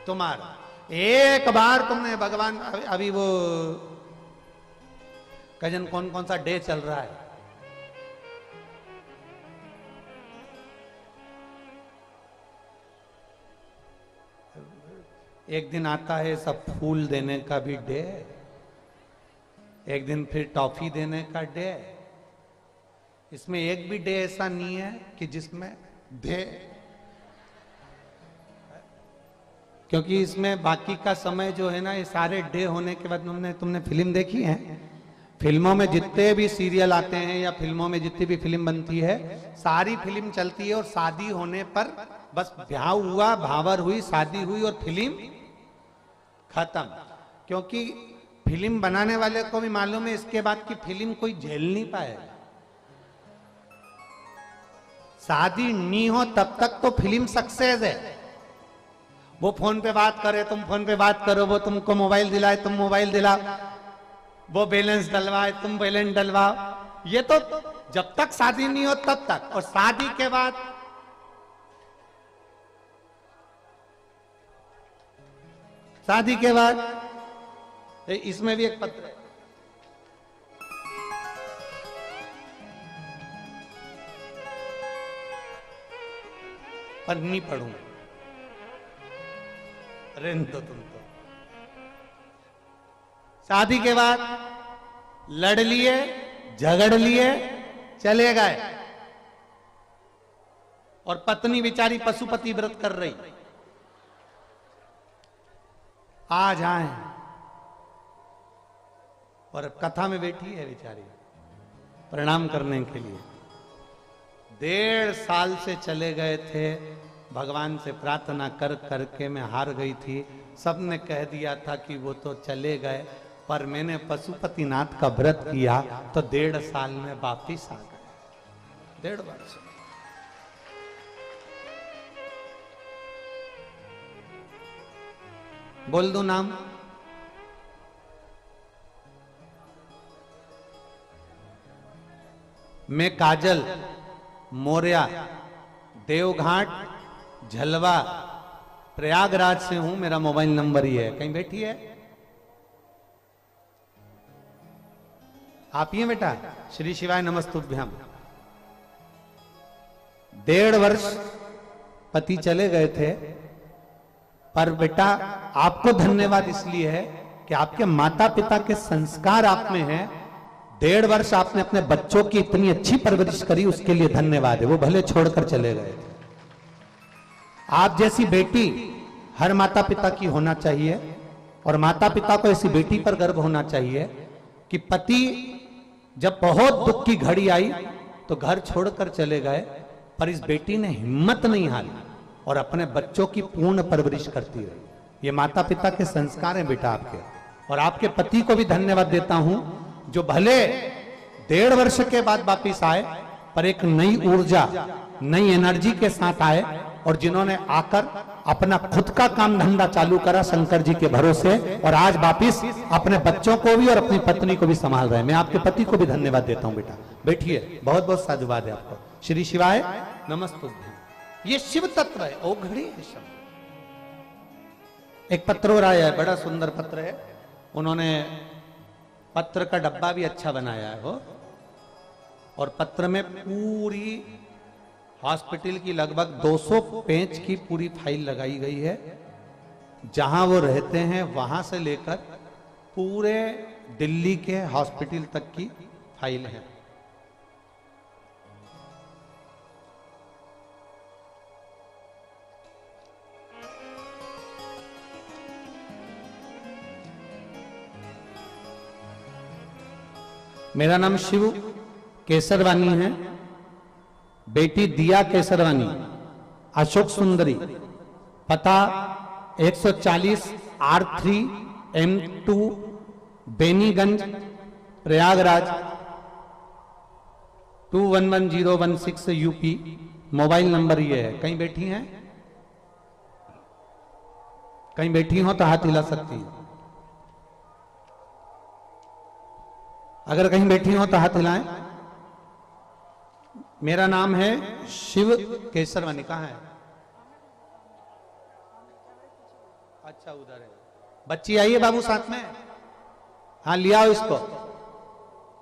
तुम्हारा। एक बार तुमने भगवान, अभी वो कजन कौन कौन सा डे चल रहा है, एक दिन आता है सब फूल देने का भी डे, एक दिन फिर टॉफी देने का डे। इसमें एक भी डे ऐसा नहीं है कि जिसमें दे, क्योंकि इसमें बाकी का समय जो है ना, ये सारे डे होने के बाद तुमने फिल्म देखी है, फिल्मों में जितने भी सीरियल आते हैं या फिल्मों में जितनी भी फिल्म बनती है, सारी फिल्म चलती है और शादी होने पर बस ब्याह हुआ, भावर हुई, शादी हुई और फिल्म खत्म। क्योंकि फिल्म बनाने वाले को भी मालूम है इसके बाद की फिल्म कोई झेल नहीं पाएगा। शादी नहीं हो तब तक तो फिल्म सक्सेस है। वो फोन पे बात करे, तुम फोन पे बात करो, वो तुमको मोबाइल दिलाए, तुम मोबाइल दिलाओ, वो बैलेंस डलवाए, तुम बैलेंस डलवाओ। ये तो जब तक शादी नहीं हो तब तक, और शादी के बाद इसमें भी एक पत्र है, पर नहीं पढ़ूंगा, रहने दो तुम तो। शादी के बाद लड़ लिए, झगड़ लिए, चले गए, और पत्नी बेचारी पशुपति व्रत कर रही, आ जाए और कथा में बैठी है बेचारी प्रणाम करने के लिए। 1.5 साल से चले गए थे, भगवान से प्रार्थना कर करके मैं हार गई थी। सबने कह दिया था कि वो तो चले गए, पर मैंने पशुपतिनाथ का व्रत किया तो 1.5 साल में वापिस आ गए। 1.5 वर्ष बोल दो नाम, मैं काजल मौर्या, देवघाट झलवा प्रयागराज से हूं। मेरा मोबाइल नंबर ही है, कहीं बैठी है आप ही हैं बेटा? श्री शिवाय नमस्तुभ्यम। 1.5 वर्ष पति चले गए थे, पर बेटा आपको धन्यवाद इसलिए है कि आपके माता पिता के संस्कार आप में हैं। 1.5 वर्ष आपने अपने बच्चों की इतनी अच्छी परवरिश करी, उसके लिए धन्यवाद है। वो भले छोड़कर चले गए थे। आप जैसी बेटी हर माता पिता की होना चाहिए, और माता पिता को ऐसी बेटी पर गर्व होना चाहिए कि पति जब बहुत दुख की घड़ी आई तो घर छोड़कर चले गए, पर इस बेटी ने हिम्मत नहीं हारी और अपने बच्चों की पूर्ण परवरिश करती रही। ये माता पिता के संस्कार हैं बेटा आपके। और आपके पति को भी धन्यवाद देता हूं, जो भले 1.5 वर्ष के बाद वापिस आए, पर एक नई ऊर्जा, नई एनर्जी के साथ आए और जिन्होंने आकर अपना खुद का काम धंधा चालू करा शंकर जी के भरोसे, और आज वापिस अपने बच्चों को भी और अपनी पत्नी को भी संभाल रहे हैं। मैं आपके पति को भी धन्यवाद देता हूं। बेटा बैठिए, बहुत बहुत साधुवाद है आपको। श्री शिवाय नमस्तुभ्यं। ये शिव तत्व है, ओ घड़ी है शब्द। एक पत्र और आया है, बड़ा सुंदर पत्र है। उन्होंने पत्र का डब्बा भी अच्छा बनाया है वो, और पत्र में पूरी हॉस्पिटल की लगभग 200 पेज की पूरी फाइल लगाई गई है। जहां वो रहते हैं वहां से लेकर पूरे दिल्ली के हॉस्पिटल तक की फाइल है। मेरा नाम शिव केसरवानी है, बेटी दिया केसरवानी, अशोक सुंदरी, पता 140 R3 M2 Beniganj Prayagraj 211016 UP. Mobile number ये है। कहीं बैठी हैं? कहीं बैठी हो तो हाथ हिला सकती हैं। अगर कहीं बैठी हो तो हाथ हिलाएं। मेरा नाम है शिव केसरवानी। कहाँ है? अच्छा उधर है। बच्ची आई है बाबू साथ में? हाँ ले आओ इसको,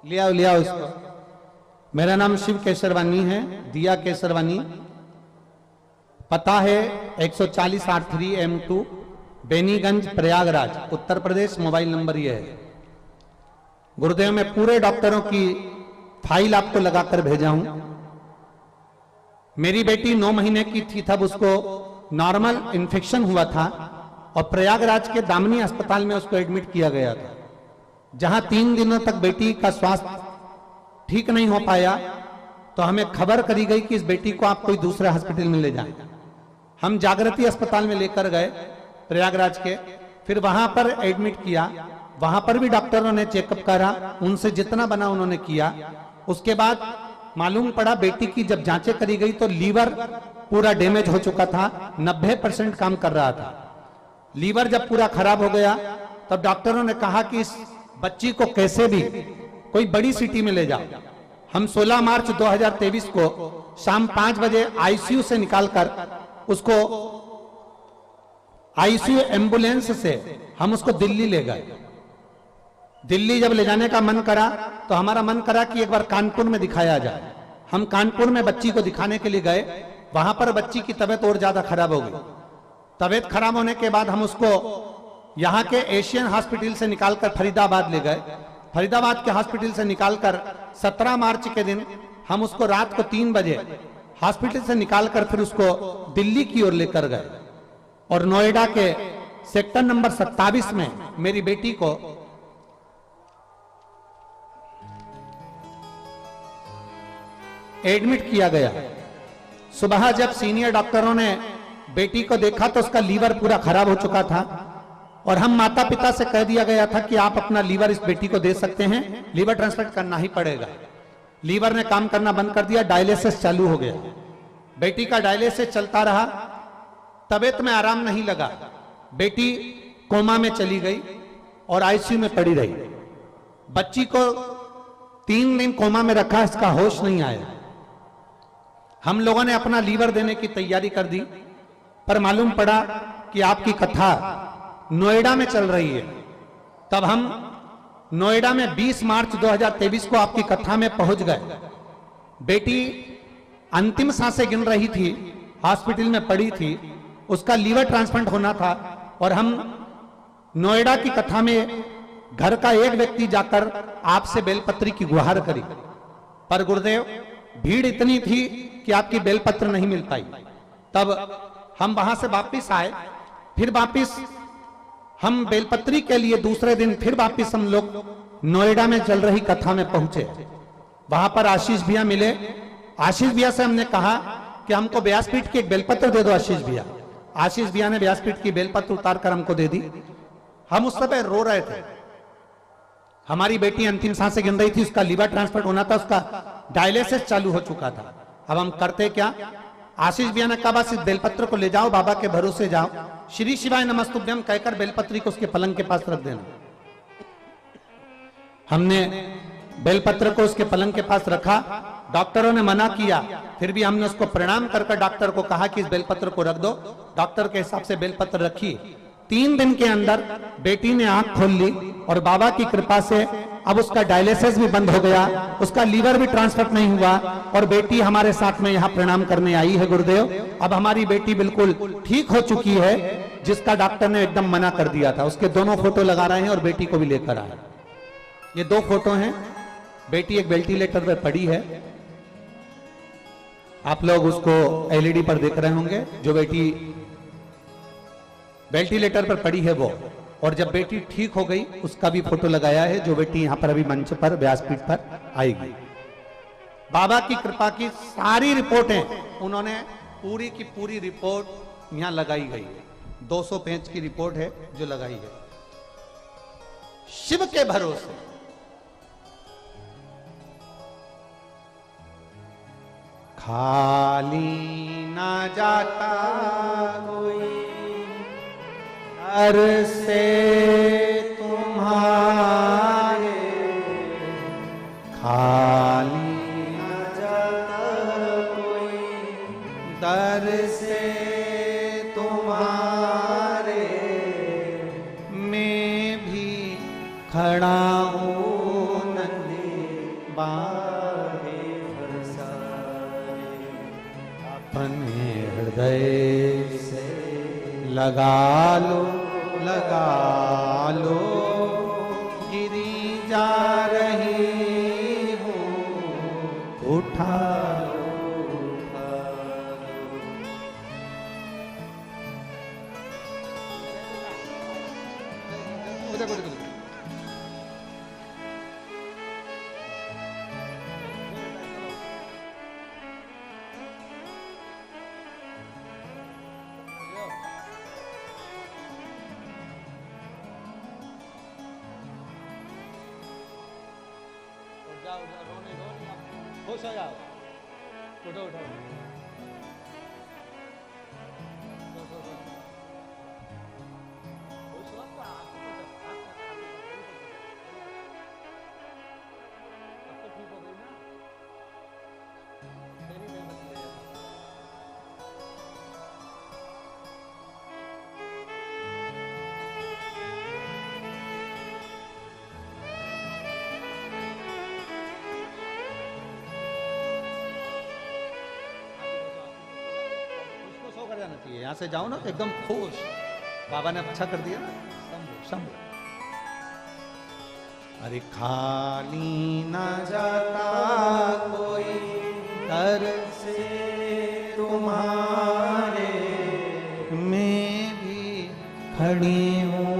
ले आओ इसको। मेरा नाम शिव केसरवानी है, दिया केसरवानी, पता है 140 R3 M2 Beniganj Prayagraj Uttar Pradesh. Mobile number ये है। गुरुदेव मैं पूरे डॉक्टरों की फाइल आपको लगाकर भेजा हूं। मेरी बेटी 9 महीने की थी तब उसको नॉर्मल इन्फेक्शन हुआ था और प्रयागराज के दामिनी अस्पताल में उसको एडमिट किया गया था, जहां 3 दिनों तक बेटी का स्वास्थ्य ठीक नहीं हो पाया। तो हमें खबर करी गई कि इस बेटी को आप कोई दूसरे हॉस्पिटल में ले जाएं। हम जागृति अस्पताल में लेकर गए प्रयागराज के, फिर वहां पर एडमिट किया। वहां पर भी डॉक्टरों ने चेकअप करा, उनसे जितना बना उन्होंने किया। उसके बाद मालूम पड़ा बेटी की जब जांचें करी गई तो लीवर पूरा डैमेज हो चुका था, 90% काम कर रहा था। लीवर जब पूरा खराब हो गया तब डॉक्टरों ने कहा कि इस बच्ची को कैसे भी कोई बड़ी सिटी में ले जाओ। हम 16 मार्च 2023 को शाम 5 बजे आईसीयू से निकालकर उसको आईसीयू एम्बुलेंस से हम उसको दिल्ली ले गए। दिल्ली जब ले जाने का मन करा तो हमारा मन करा कि एक बार कानपुर में दिखाया जाए। हम कानपुर में बच्ची को दिखाने के लिए गए। वहां पर बच्ची की तबीयत और ज्यादा खराब हो गई। तबीयत खराब होने के बाद हम उसको यहाँ के एशियन हॉस्पिटल से निकालकर फरीदाबाद ले गए। फरीदाबाद के हॉस्पिटल से निकालकर 17 मार्च के दिन हम उसको रात को 3 बजे हॉस्पिटल से निकालकर फिर उसको दिल्ली की ओर लेकर गए और नोएडा के सेक्टर नंबर 27 में मेरी बेटी को एडमिट किया गया। सुबह जब सीनियर डॉक्टरों ने बेटी को देखा तो उसका लीवर पूरा खराब हो चुका था और हम माता पिता से कह दिया गया था कि आप अपना लीवर इस बेटी को दे सकते हैं, लीवर ट्रांसप्लांट करना ही पड़ेगा। लीवर ने काम करना बंद कर दिया, डायलिसिस चालू हो गया। बेटी का डायलिसिस चलता रहा, तबीयत में आराम नहीं लगा। बेटी कोमा में चली गई और आईसीयू में पड़ी रही। बच्ची को 3 दिन कोमा में रखा, इसका होश नहीं आया। हम लोगों ने अपना लीवर देने की तैयारी कर दी, पर मालूम पड़ा कि आपकी कथा नोएडा में चल रही है। तब हम नोएडा में 20 मार्च 2023 को आपकी कथा में पहुंच गए। बेटी अंतिम सांसें गिन रही थी, हॉस्पिटल में पड़ी थी, उसका लीवर ट्रांसप्लांट होना था और हम नोएडा की कथा में घर का एक व्यक्ति जाकर आपसे बेलपत्री की गुहार करी, पर गुरुदेव भीड़ इतनी थी कि आपकी बेलपत्र नहीं मिल पाई। तब हम वहां से वापिस आए, फिर वापिस हम बेलपत्री के लिए दूसरे दिन फिर वापिस हम लोग नोएडा में चल रही कथा में पहुंचे। वहां पर आशीष भैया मिले। आशीष भैया से हमने कहा कि हमको व्यासपीठ की एक बेलपत्र दे दो आशीष भैया। आशीष भैया ने व्यासपीठ की बेलपत्र उतार कर हमको दे दी। हम उस समय रो रहे थे। हमारी बेटी अंतिम सांसें गिन रही थी, उसका लीवर ट्रांसप्लांट होना था, उसका डायलिसिस चालू हो चुका था। अब हम करते क्या, आशीष भैया ने कहा बस इस बेलपत्र को ले जाओ, बाबा के भरोसे जाओ, श्री शिवाय नमस्तुभ्यम कहकर बेलपत्री को उसके पलंग के पास रख देना। हमने बेलपत्र को उसके पलंग के पास रखा। डॉक्टरों ने मना किया, फिर भी हमने उसको प्रणाम करके डॉक्टर को कहा कि इस बेलपत्र को रख दो। डॉक्टर के हिसाब से बेलपत्र रखी। 3 दिन के अंदर बेटी ने आंख खोल ली और बाबा की कृपा से अब उसका डायलिसिस भी बंद हो गया, उसका लीवर भी ट्रांसफर नहीं हुआ और बेटी हमारे साथ में यहाँ प्रणाम करने आई है गुरुदेव। अब हमारी बेटी बिल्कुल ठीक हो चुकी है, जिसका डॉक्टर ने एकदम मना कर दिया था। उसके दोनों फोटो लगा रहे हैं और बेटी को भी लेकर आए। ये 2 फोटो हैं। बेटी एक वेंटिलेटर पर पड़ी है, आप लोग उसको एलईडी पर देख रहे होंगे। जो बेटी वेंटिलेटर पर पड़ी है वो, और जब बेटी ठीक हो गई उसका भी फोटो लगाया है, जो बेटी यहां पर अभी मंच पर व्यासपीठ पर आएगी। बाबा की कृपा की सारी रिपोर्टें उन्होंने पूरी की पूरी रिपोर्ट यहां लगाई गई है। 200 पेज की रिपोर्ट है जो लगाई है। शिव के भरोसे खाली ना जाता कोई घर से तुम्हारे, खाली ना जाता कोई दर से तुम्हारे, मैं भी खड़ा हूँ नन्हे बाहे अपने हृदय से लगा लो, गिरी जा रही हूँ उठा लो, रोने खुश हो जाओ, उठो उठो। यहाँ से जाओ ना तो एकदम खुश, बाबा ने अच्छा कर दिया। संभो अरे खाली ना जाता कोई दर से तुम्हारे, मैं भी खड़ी हूँ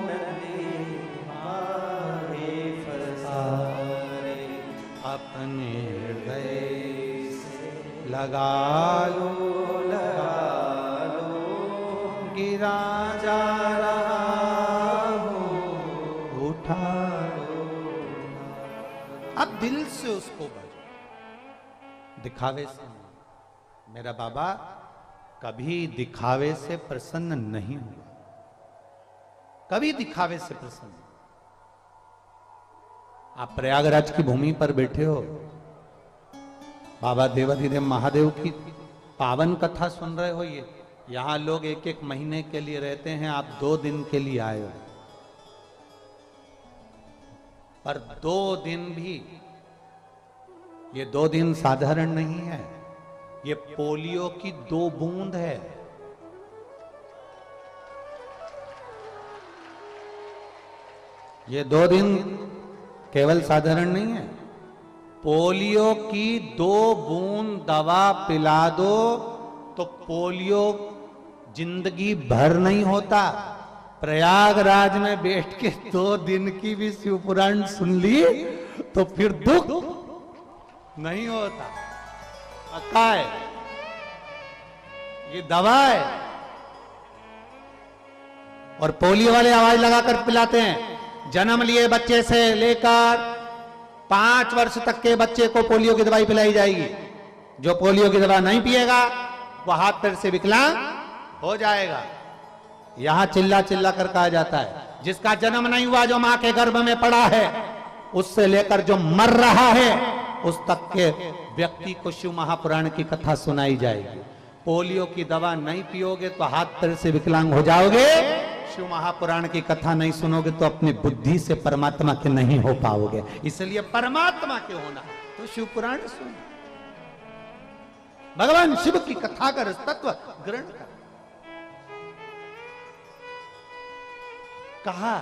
नन्हे बाहे फसारे, अपने हृदय से लगा लो, गिरा जा रहा हूँ उठा लो। अब दिल से उसको बजो, दिखावे से नहीं। मेरा बाबा कभी दिखावे से प्रसन्न नहीं हुआ, कभी दिखावे से प्रसन्न। आप प्रयागराज की भूमि पर बैठे हो, बाबा देवाधिदेव महादेव की पावन कथा सुन रहे हो। ये यहां लोग 1-1 महीने के लिए रहते हैं, आप 2 दिन के लिए आए हो। पर 2 दिन भी, ये 2 दिन साधारण नहीं है, ये पोलियो की 2 बूंद है। ये 2 दिन केवल साधारण नहीं है, पोलियो की 2 बूंद दवा पिला दो तो पोलियो जिंदगी भर नहीं होता। प्रयागराज में बैठ के 2 दिन की भी शिव पुराण सुन ली तो फिर दुख नहीं होता। पक्का है, ये दवा है। और पोलियो वाले आवाज लगाकर पिलाते हैं, जन्म लिए बच्चे से लेकर 5 वर्ष तक के बच्चे को पोलियो की दवाई पिलाई जाएगी। जो पोलियो की दवा नहीं पिएगा वो हाथ पैर से विकलांग हो जाएगा। यहां चिल्ला चिल्ला कर कहा जाता है जिसका जन्म नहीं हुआ, जो मां के गर्भ में पड़ा है, उससे लेकर जो मर रहा है उस तक के व्यक्ति को शिव महापुराण की कथा सुनाई जाएगी। पोलियो की दवा नहीं पियोगे तो हाथ पैर से विकलांग हो जाओगे। शिव महापुराण की कथा नहीं सुनोगे तो अपनी बुद्धि से परमात्मा के नहीं हो पाओगे। इसलिए परमात्मा के होना तो शिव पुराण सुनो, भगवान शिव की कथा का तत्व ग्रहण कर। कहा,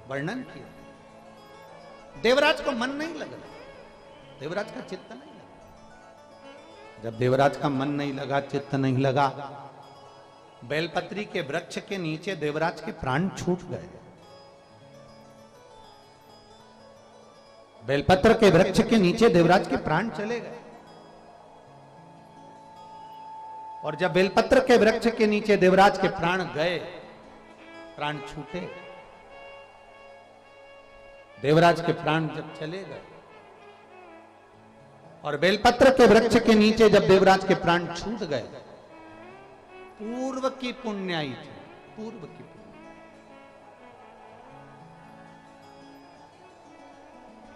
वर्णन किया। देवराज को मन नहीं लगा, देवराज का चित्त नहीं लगा। जब देवराज का मन नहीं लगा, चित्त नहीं लगा, बेलपत्री के वृक्ष के नीचे देवराज के प्राण छूट गए। बेलपत्र के वृक्ष के नीचे देवराज के प्राण चले गए। और जब बेलपत्र के वृक्ष के नीचे देवराज के प्राण गए, प्राण छूटे, देवराज के प्राण जब चले गए और बेलपत्र के वृक्ष के नीचे जब देवराज के प्राण छूट गए, पूर्व की पुण्याई थी, पूर्व की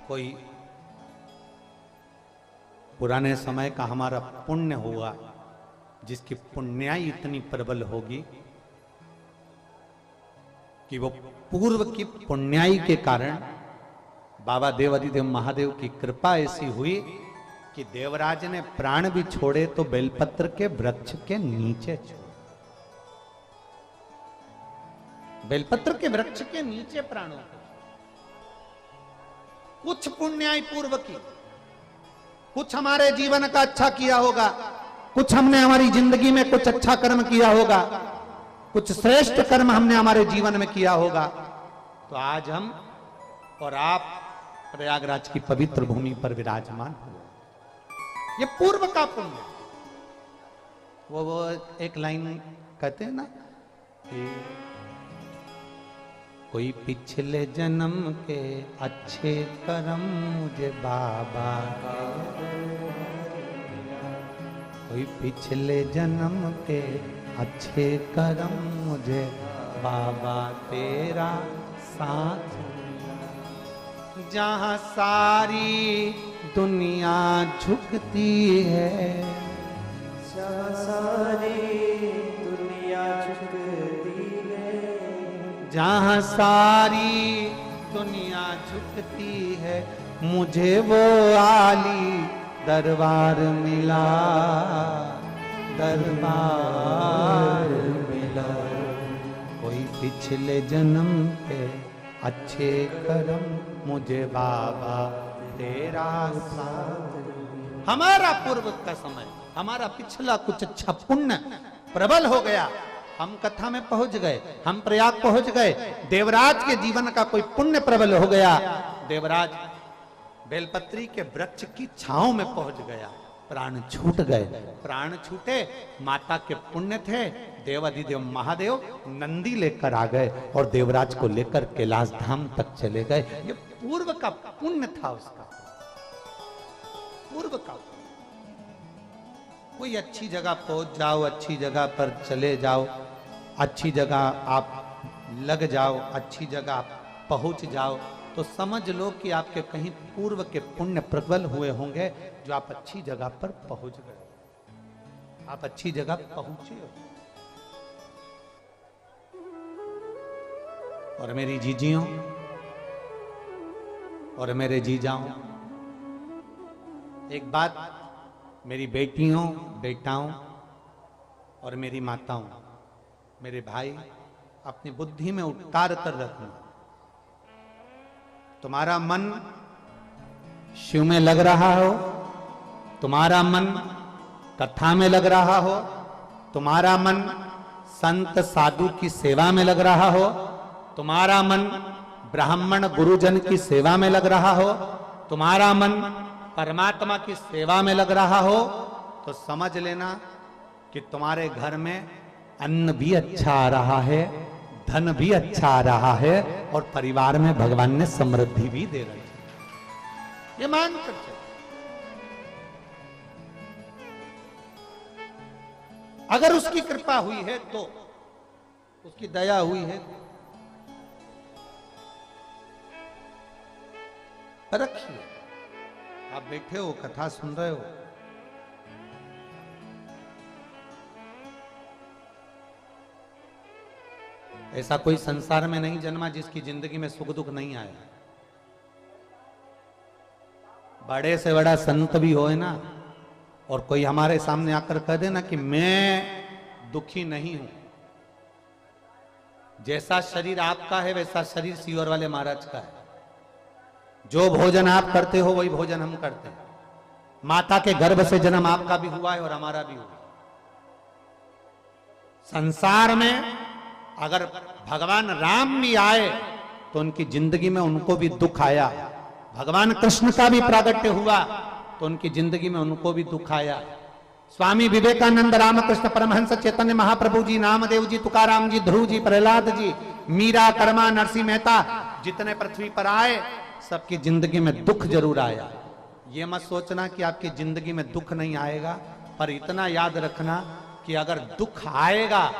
कोई पुराने समय का हमारा पुण्य हुआ, जिसकी पुण्याई इतनी प्रबल होगी कि वो पूर्व की पुण्याई के कारण बाबा देवाधिदेव महादेव की कृपा ऐसी हुई कि देवराज ने प्राण भी छोड़े तो बेलपत्र के वृक्ष के नीचे छोड़े। बेलपत्र के वृक्ष के नीचे प्राणों को, कुछ पुण्याई पूर्व की, कुछ हमारे जीवन का अच्छा किया होगा, कुछ हमने हमारी जिंदगी में कुछ अच्छा कर्म किया होगा, कुछ श्रेष्ठ कर्म हमने हमारे जीवन में किया होगा, तो आज हम और आप प्रयागराज की पवित्र भूमि पर विराजमान हुए। ये पूर्व का पुण्य। वो एक लाइन कहते हैं ना कि कोई पिछले जन्म के अच्छे कर्म मुझे बाबा, कोई पिछले जन्म के अच्छे कर्म मुझे बाबा तेरा साथ, जहां सारी दुनिया झुकती है, सारी दुनिया झुकती है, जहां सारी दुनिया झुकती है, मुझे वो आली दरबार मिला, दरबार मिला। कोई पिछले जन्म के अच्छे कर्म मुझे बाबा तेरा साथ। हमारा पूर्व का समय, हमारा पिछला कुछ अच्छा पुण्य प्रबल हो गया, हम कथा में पहुंच गए, हम प्रयाग पहुंच गए, देवराज के जीवन का कोई पुण्य प्रबल हो गया, देवराज बेलपत्री के वृक्ष की छांव में पहुंच गया, प्राण छूट गए। प्राण छूटे, माता के पुण्य थे, देवाधिदेव महादेव नंदी लेकर आ गए और देवराज को लेकर कैलाश धाम तक चले गए। ये पूर्व का पुण्य था उसका, पूर्व का। कोई अच्छी जगह पहुंच जाओ, अच्छी जगह पर चले जाओ, अच्छी जगह आप लग जाओ, अच्छी जगह पहुंच जाओ, तो समझ लो कि आपके कहीं पूर्व के पुण्य प्रबल हुए होंगे, जो आप अच्छी जगह पर पहुंच गए, आप अच्छी जगह पहुंचे हो। और मेरी जीजियों और मेरे जीजाओं, एक बात मेरी बेटियों, बेटाओं और मेरी माताओं, मेरे भाई, अपनी बुद्धि में उतार कर रखना। तुम्हारा मन शिव में लग रहा हो, तुम्हारा मन कथा में लग रहा हो, तुम्हारा मन संत साधु की सेवा में लग रहा हो, तुम्हारा मन ब्राह्मण गुरुजन की सेवा में लग रहा हो, तुम्हारा मन परमात्मा की सेवा में लग रहा हो, तो समझ लेना कि तुम्हारे घर में अन्न भी अच्छा आ रहा है, धन भी अच्छा आ रहा है और परिवार में भगवान ने समृद्धि भी दे रही है। ये मान कर चलो। अगर उसकी कृपा हुई है तो, उसकी दया हुई है, रखिए। आप बैठे हो, कथा सुन रहे हो, ऐसा कोई संसार में नहीं जन्मा जिसकी जिंदगी में सुख दुख नहीं आया। बड़े से बड़ा संत भी होए ना, और कोई हमारे सामने आकर कह देना कि मैं दुखी नहीं हूं, जैसा शरीर आपका है वैसा शरीर सीवर वाले महाराज का है। जो भोजन आप करते हो वही भोजन हम करते हैं। माता के गर्भ से जन्म आपका भी हुआ है और हमारा भी हुआ। संसार में अगर भगवान राम भी आए तो उनकी जिंदगी में उनको भी दुख आया। भगवान कृष्ण का भी प्रागट्य हुआ तो उनकी जिंदगी में उनको भी दुख आया। स्वामी विवेकानंद, रामकृष्ण परमहंस, चैतन्य महाप्रभु जी, नामदेव जी, तुकाराम जी, ध्रुव जी, प्रहलाद जी, मीरा, कर्मा, नरसिंह मेहता, जितने पृथ्वी पर आए सबकी जिंदगी में दुख जरूर आया। ये मत सोचना कि आपकी जिंदगी में दुख नहीं आएगा, पर इतना याद रखना कि अगर दुख आएगा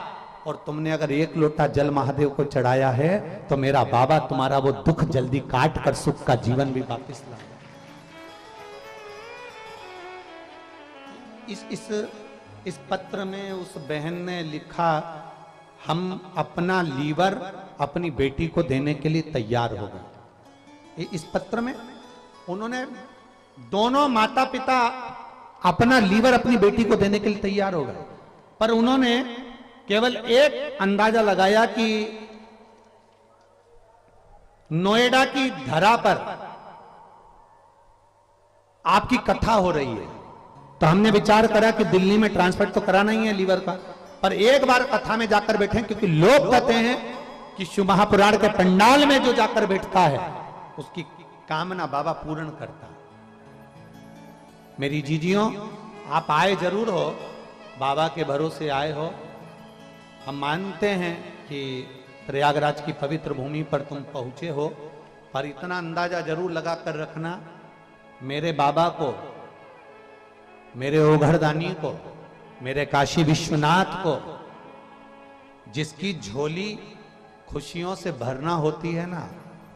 और तुमने अगर एक लोटा जल महादेव को चढ़ाया है तो मेरा बाबा तुम्हारा वो दुख जल्दी काट कर सुख का जीवन भी वापिस लाएगा। इस पत्र में उस बहन ने लिखा, हम अपना लीवर अपनी बेटी को देने के लिए तैयार हो गए। इस पत्र में उन्होंने दोनों माता पिता अपना लीवर अपनी बेटी को देने के लिए तैयार हो गए, पर उन्होंने केवल एक अंदाजा लगाया कि नोएडा की धरा पर आपकी कथा हो रही है, तो हमने विचार करा कि दिल्ली में ट्रांसफर तो कराना ही है लीवर का, पर एक बार कथा में जाकर बैठे, क्योंकि लोग कहते हैं कि शिव महापुराण के पंडाल में जो जाकर बैठता है उसकी कामना बाबा पूर्ण करता है। मेरी जीजियों, आप आए जरूर हो, बाबा के भरोसे आए हो। हम मानते हैं कि प्रयागराज की पवित्र भूमि पर तुम पहुंचे हो, पर इतना अंदाजा जरूर लगा कर रखना, मेरे बाबा को, मेरे ओघरदानी को, मेरे काशी विश्वनाथ को, जिसकी झोली खुशियों से भरना होती है ना,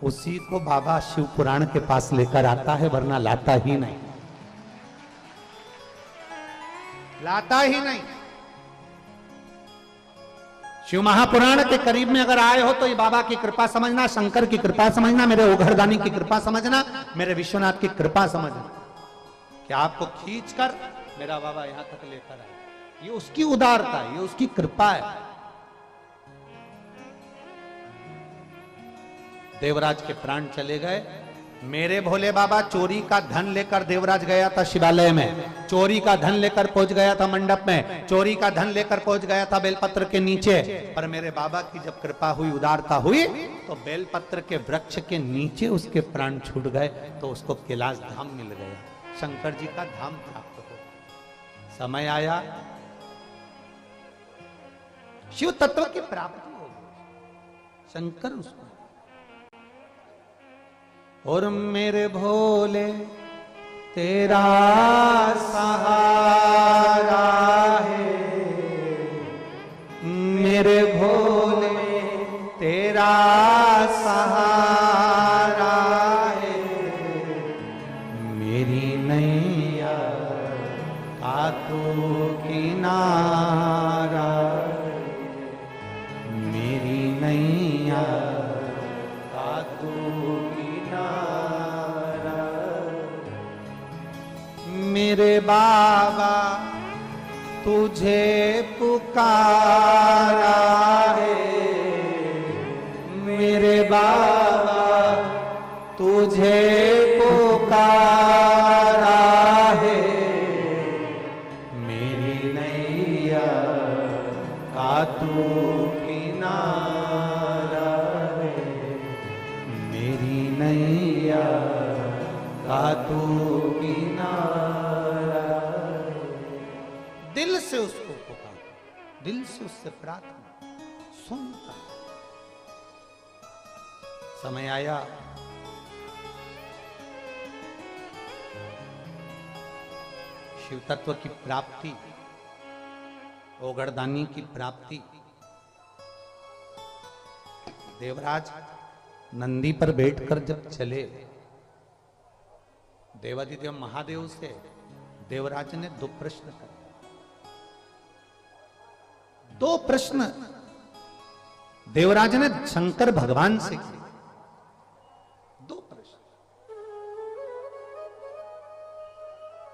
उसी को बाबा शिव पुराण के पास लेकर आता है, वरना लाता ही नहीं, लाता ही नहीं। शिव महापुराण के करीब में अगर आए हो तो ये बाबा की कृपा समझना, शंकर की कृपा समझना, मेरे ओघरदानी की कृपा समझना, मेरे विश्वनाथ की कृपा समझना कि आपको खींचकर मेरा बाबा यहां तक लेकर आए। ये उसकी उदारता है, ये उसकी कृपा है। देवराज के प्राण चले गए, मेरे भोले बाबा चोरी का धन लेकर देवराज गया था शिवालय में, चोरी का धन लेकर पहुंच गया था मंडप में, चोरी का धन लेकर पहुंच गया था बेलपत्र के नीचे, पर मेरे बाबा की जब कृपा हुई, उदारता हुई, तो बेलपत्र के वृक्ष के नीचे उसके प्राण छूट गए, तो उसको कैलाश धाम मिल गया, शंकर जी का धाम प्राप्त हो। समय आया, शिव तत्व की प्राप्ति हो गई, शंकर उसको। और मेरे भोले तेरा सहारा है, मेरे भोले तेरा सहारा है, मेरी नैया का तू किनारा, मेरी नैया का तू मेरे बाबा तुझे पुकारा है, मेरे बाबा तुझे पुकारा है, मेरी नैया का तू किनारा है, मेरी नैया का तू किनारा। दिल से उसको पुकार, दिल से उससे प्रार्थना, सुनता, समय आया शिव तत्व की प्राप्ति, ओगरदानी की प्राप्ति। देवराज नंदी पर बैठकर जब चले, देवादिदेव महादेव से देवराज ने दो प्रश्न करे। दो प्रश्न देवराज ने शंकर भगवान से किए। दो प्रश्न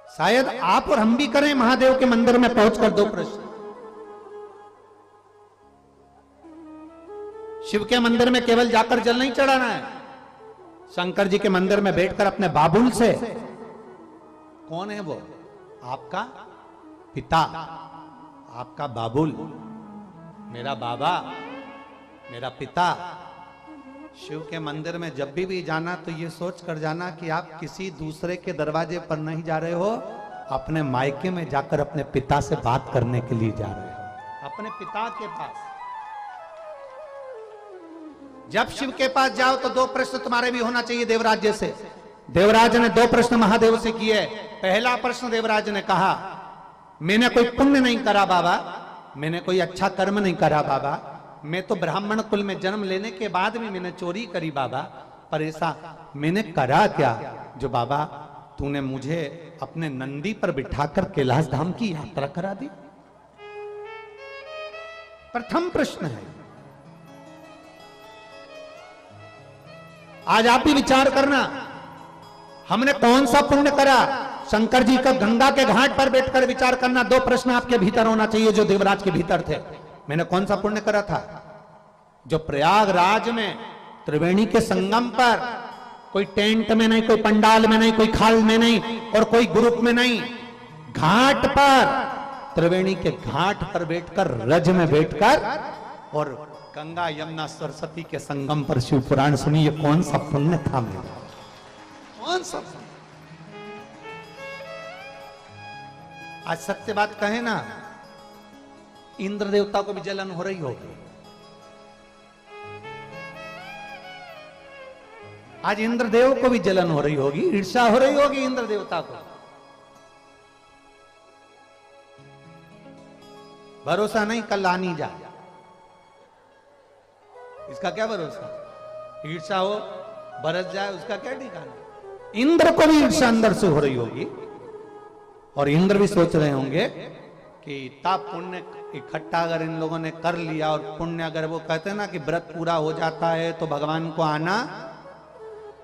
शायद आप और हम भी करें महादेव के मंदिर में पहुंचकर दो प्रश्न। शिव के मंदिर में केवल जाकर जल नहीं चढ़ाना है, शंकर जी के मंदिर में बैठकर अपने बाबुल से, कौन है वो? आपका पिता, आपका बाबुल, मेरा बाबा, मेरा पिता। शिव के मंदिर में जब भी जाना तो ये सोच कर जाना कि आप किसी दूसरे के दरवाजे पर नहीं जा रहे हो, अपने मायके में जाकर अपने पिता से बात करने के लिए जा रहे हो, अपने पिता के पास। जब शिव के पास जाओ तो दो प्रश्न तुम्हारे भी होना चाहिए देवराज जैसे। देवराज ने दो प्रश्न महादेव से किए। पहला प्रश्न देवराज ने कहा, मैंने कोई पुण्य नहीं करा बाबा, मैंने कोई अच्छा कर्म नहीं करा बाबा, मैं तो ब्राह्मण कुल में जन्म लेने के बाद भी मैंने चोरी करी बाबा, पर ऐसा मैंने करा क्या जो बाबा तूने मुझे अपने नंदी पर बिठाकर कैलाश धाम की यात्रा करा दी? प्रथम प्रश्न है। आज आप ही विचार करना, हमने कौन सा पुण्य करा? शंकर जी का गंगा के घाट पर बैठकर विचार करना। दो प्रश्न आपके भीतर होना चाहिए जो देवराज के भीतर थे। मैंने कौन सा पुण्य करा था जो प्रयागराज में त्रिवेणी के संगम पर, कोई टेंट में नहीं, कोई पंडाल में नहीं, कोई खाल में नहीं और कोई ग्रुप में नहीं, घाट पर, त्रिवेणी के घाट पर बैठकर, रज में बैठकर और गंगा यमुना सरस्वती के संगम पर शिव पुराण सुनी। ये कौन सा पुण्य था मेरा? कौन सा? आज सत्य बात कहे ना, इंद्र देवता को भी जलन हो रही होगी। आज इंद्र देव को भी जलन हो रही होगी, ईर्ष्या हो रही होगी इंद्र देवता को। भरोसा नहीं, कल आनी जा, इसका क्या भरोसा? ईर्ष्या हो, बरस जाए, उसका क्या ठिकाना? इंद्र को भी ईर्ष्या अंदर से हो रही होगी और इंद्र भी सोच रहे होंगे कि इतना पुण्य इकट्ठा अगर इन लोगों ने कर लिया, और पुण्य अगर वो कहते हैं ना कि व्रत पूरा हो जाता है तो भगवान को आना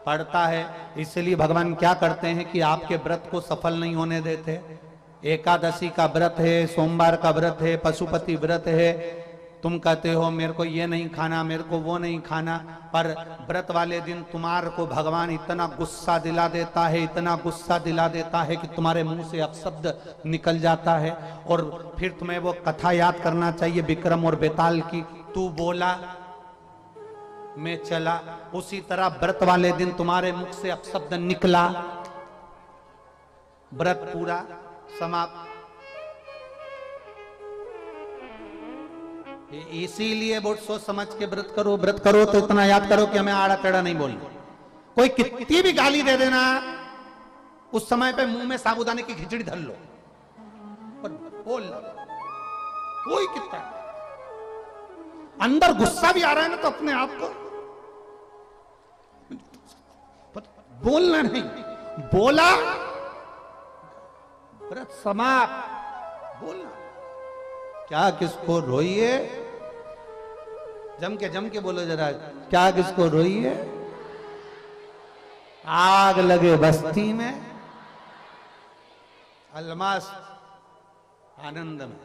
पड़ता है, इसलिए भगवान क्या करते हैं कि आपके व्रत को सफल नहीं होने देते। एकादशी का व्रत है, सोमवार का व्रत है, पशुपति व्रत है, तुम कहते हो मेरे को ये नहीं खाना, मेरे को वो नहीं खाना, पर व्रत वाले दिन तुम्हारे को भगवान इतना गुस्सा दिला देता है, इतना गुस्सा दिला देता है कि तुम्हारे मुंह से अपशब्द निकल जाता है और फिर तुम्हें वो कथा याद करना चाहिए विक्रम और बेताल की, तू बोला मैं चला। उसी तरह व्रत वाले दिन तुम्हारे मुख से अपशब्द निकला, व्रत पूरा समाप्त। इसीलिए बहुत सोच समझ के व्रत करो। व्रत करो तो इतना याद करो कि हमें आड़ा टेढ़ा नहीं बोलना। कोई कितनी भी गाली दे देना, उस समय पे मुंह में साबूदाने की खिचड़ी धर लो और बोल लो। कोई कितना अंदर गुस्सा भी आ रहा है ना तो अपने आप को बोलना नहीं, बोला व्रत समाप्त। बोलना क्या किसको रोइए, जम के बोलो जरा, क्या किसको रोइए? आग लगे बस्ती में, अलमास आनंद में।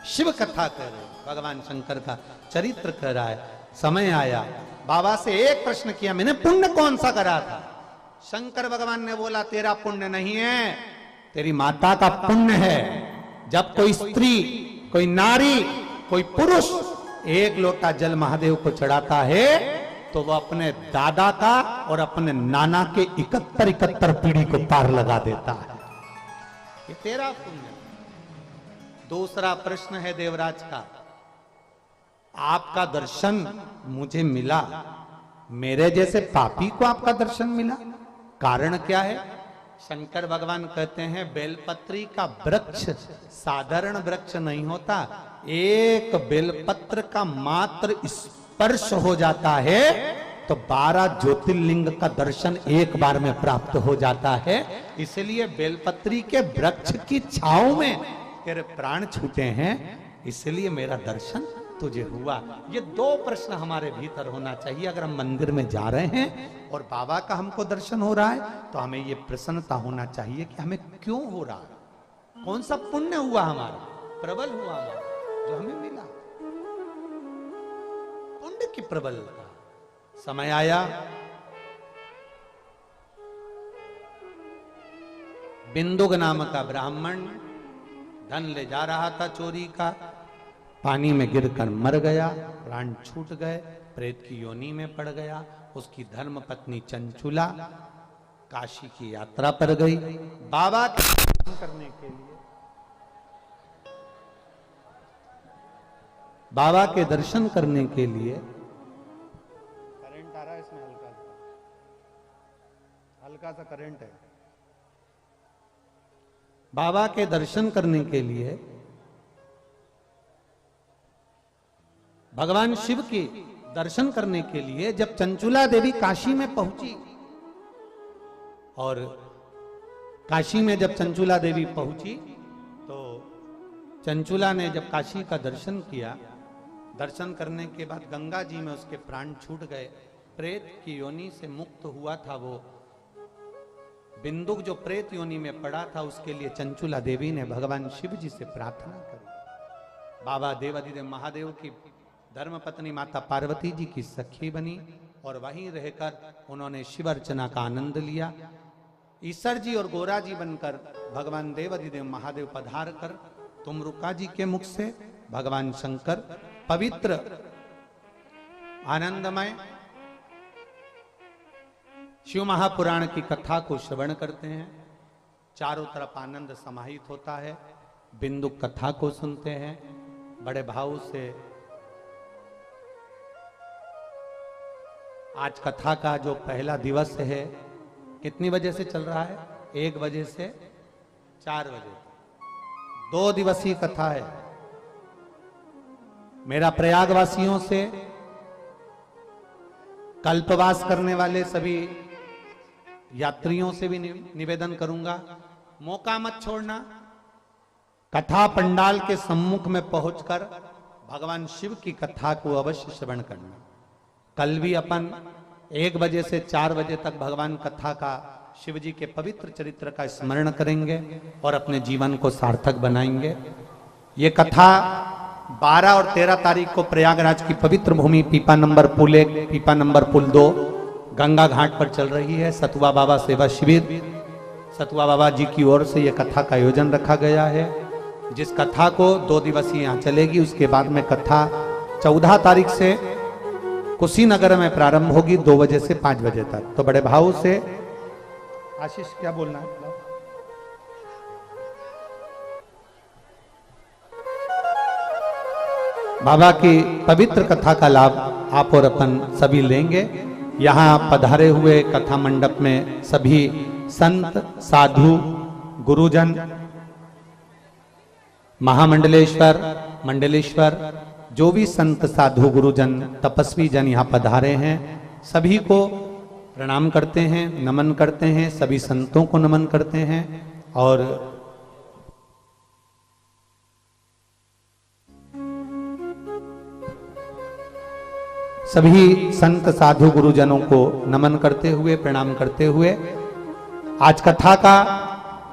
शिव कथा कर रहे, भगवान शंकर का चरित्र कर रहा है। समय आया, बाबा से एक प्रश्न किया, मैंने पुण्य कौन सा करा था? शंकर भगवान ने बोला, तेरा पुण्य नहीं है, तेरी माता का पुण्य है। जब कोई स्त्री, कोई नारी, कोई पुरुष एक लोटा जल महादेव को चढ़ाता है तो वह अपने दादा का और अपने नाना के 71 पीढ़ी को पार लगा देता है। ये तेरा पुण्य। दूसरा प्रश्न है देवराज का, आपका दर्शन मुझे मिला, मेरे जैसे पापी को आपका दर्शन मिला, कारण क्या है? शंकर भगवान कहते हैं बेलपत्री का वृक्ष साधारण वृक्ष नहीं होता, एक बेलपत्र का मात्र स्पर्श हो जाता है तो 12 ज्योतिर्लिंग का दर्शन एक बार में प्राप्त हो जाता है। इसलिए बेलपत्री के वृक्ष की छांव में तेरे प्राण छूटे हैं, इसलिए मेरा दर्शन तुझे हुआ। ये 2 प्रश्न हमारे भीतर होना चाहिए। अगर हम मंदिर में जा रहे हैं और बाबा का हमको दर्शन हो रहा है तो हमें ये प्रसन्नता होना चाहिए कि हमें क्यों हो रहा है, कौन सा पुण्य हुआ हमारा, प्रबल हुआ हमारा जो हमें मिला, पुण्य की प्रबलता। समय आया, बिंदुक नाम का ब्राह्मण धन ले जा रहा था चोरी का, पानी में गिरकर मर गया, प्राण छूट गए, प्रेत की योनि में पड़ गया। उसकी धर्म पत्नी चंचुला काशी की यात्रा पर गई बाबा के दर्शन करने के लिए। बाबा के दर्शन करने के लिए करंट आ रहा है इसमें, हल्का सा करंट है। बाबा के दर्शन करने के लिए भगवान शिव के दर्शन करने के लिए जब चंचुला देवी काशी में पहुंची, और काशी में जब चंचुला देवी पहुंची तो चंचुला ने जब काशी का दर्शन किया, दर्शन करने के बाद गंगा जी में उसके प्राण छूट गए, प्रेत की योनि से मुक्त हुआ था वो बिंदुक जो प्रेत योनि में पड़ा था, उसके लिए चंचुला देवी ने भगवान शिव जी से प्रार्थना करी। बाबा देवाधिदेव महादेव की धर्मपत्नी माता पार्वती जी की सखी बनी और वहीं रहकर उन्होंने शिव अर्चना का आनंद लिया। ईश्वर जी और गोरा जी बनकर भगवान देवाधिदेव महादेव पधार कर तुमरुका जी के मुख से भगवान शंकर पवित्र आनंदमय शिव महापुराण की कथा को श्रवण करते हैं। चारों तरफ आनंद समाहित होता है, बिंदुक कथा को सुनते हैं बड़े भाव से। आज कथा का जो पहला दिवस है, कितनी बजे से चल रहा है? 1 बजे से 4 बजे, 2 दिवसीय कथा है। मेरा प्रयागवासियों से, कल्पवास करने वाले सभी यात्रियों से भी निवेदन करूंगा, मौका मत छोड़ना। कथा पंडाल के सम्मुख में पहुंचकर भगवान शिव की कथा को अवश्य श्रवण करना। कल भी अपन 1 बजे से 4 बजे तक भगवान कथा का, शिव जी के पवित्र चरित्र का स्मरण करेंगे और अपने जीवन को सार्थक बनाएंगे। ये कथा 12 और 13 तारीख को प्रयागराज की पवित्र भूमि पीपा नंबर पुल 1, पीपा नंबर पुल 2 गंगा घाट पर चल रही है। सतुआ बाबा सेवा शिविर, सतुआ बाबा जी की ओर से यह कथा का आयोजन रखा गया है, जिस कथा को 2 दिवसीय यहाँ चलेगी। उसके बाद में कथा 14 तारीख से कुशीनगर में प्रारंभ होगी 2 बजे से 5 बजे तक। तो बड़े भाव से, आशीष क्या बोलना है? बाबा की पवित्र कथा का लाभ आप और अपन सभी लेंगे। यहाँ पधारे हुए कथा मंडप में सभी संत, साधु, गुरुजन, महामंडलेश्वर, मंडलेश्वर, जो भी संत, साधु, गुरुजन, तपस्वी जन यहाँ पधारे हैं, सभी को प्रणाम करते हैं, नमन करते हैं, सभी संतों को नमन करते हैं। और सभी संत, साधु, गुरुजनों को नमन करते हुए, प्रणाम करते हुए आज कथा का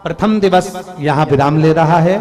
प्रथम दिवस यहाँ विराम ले रहा है।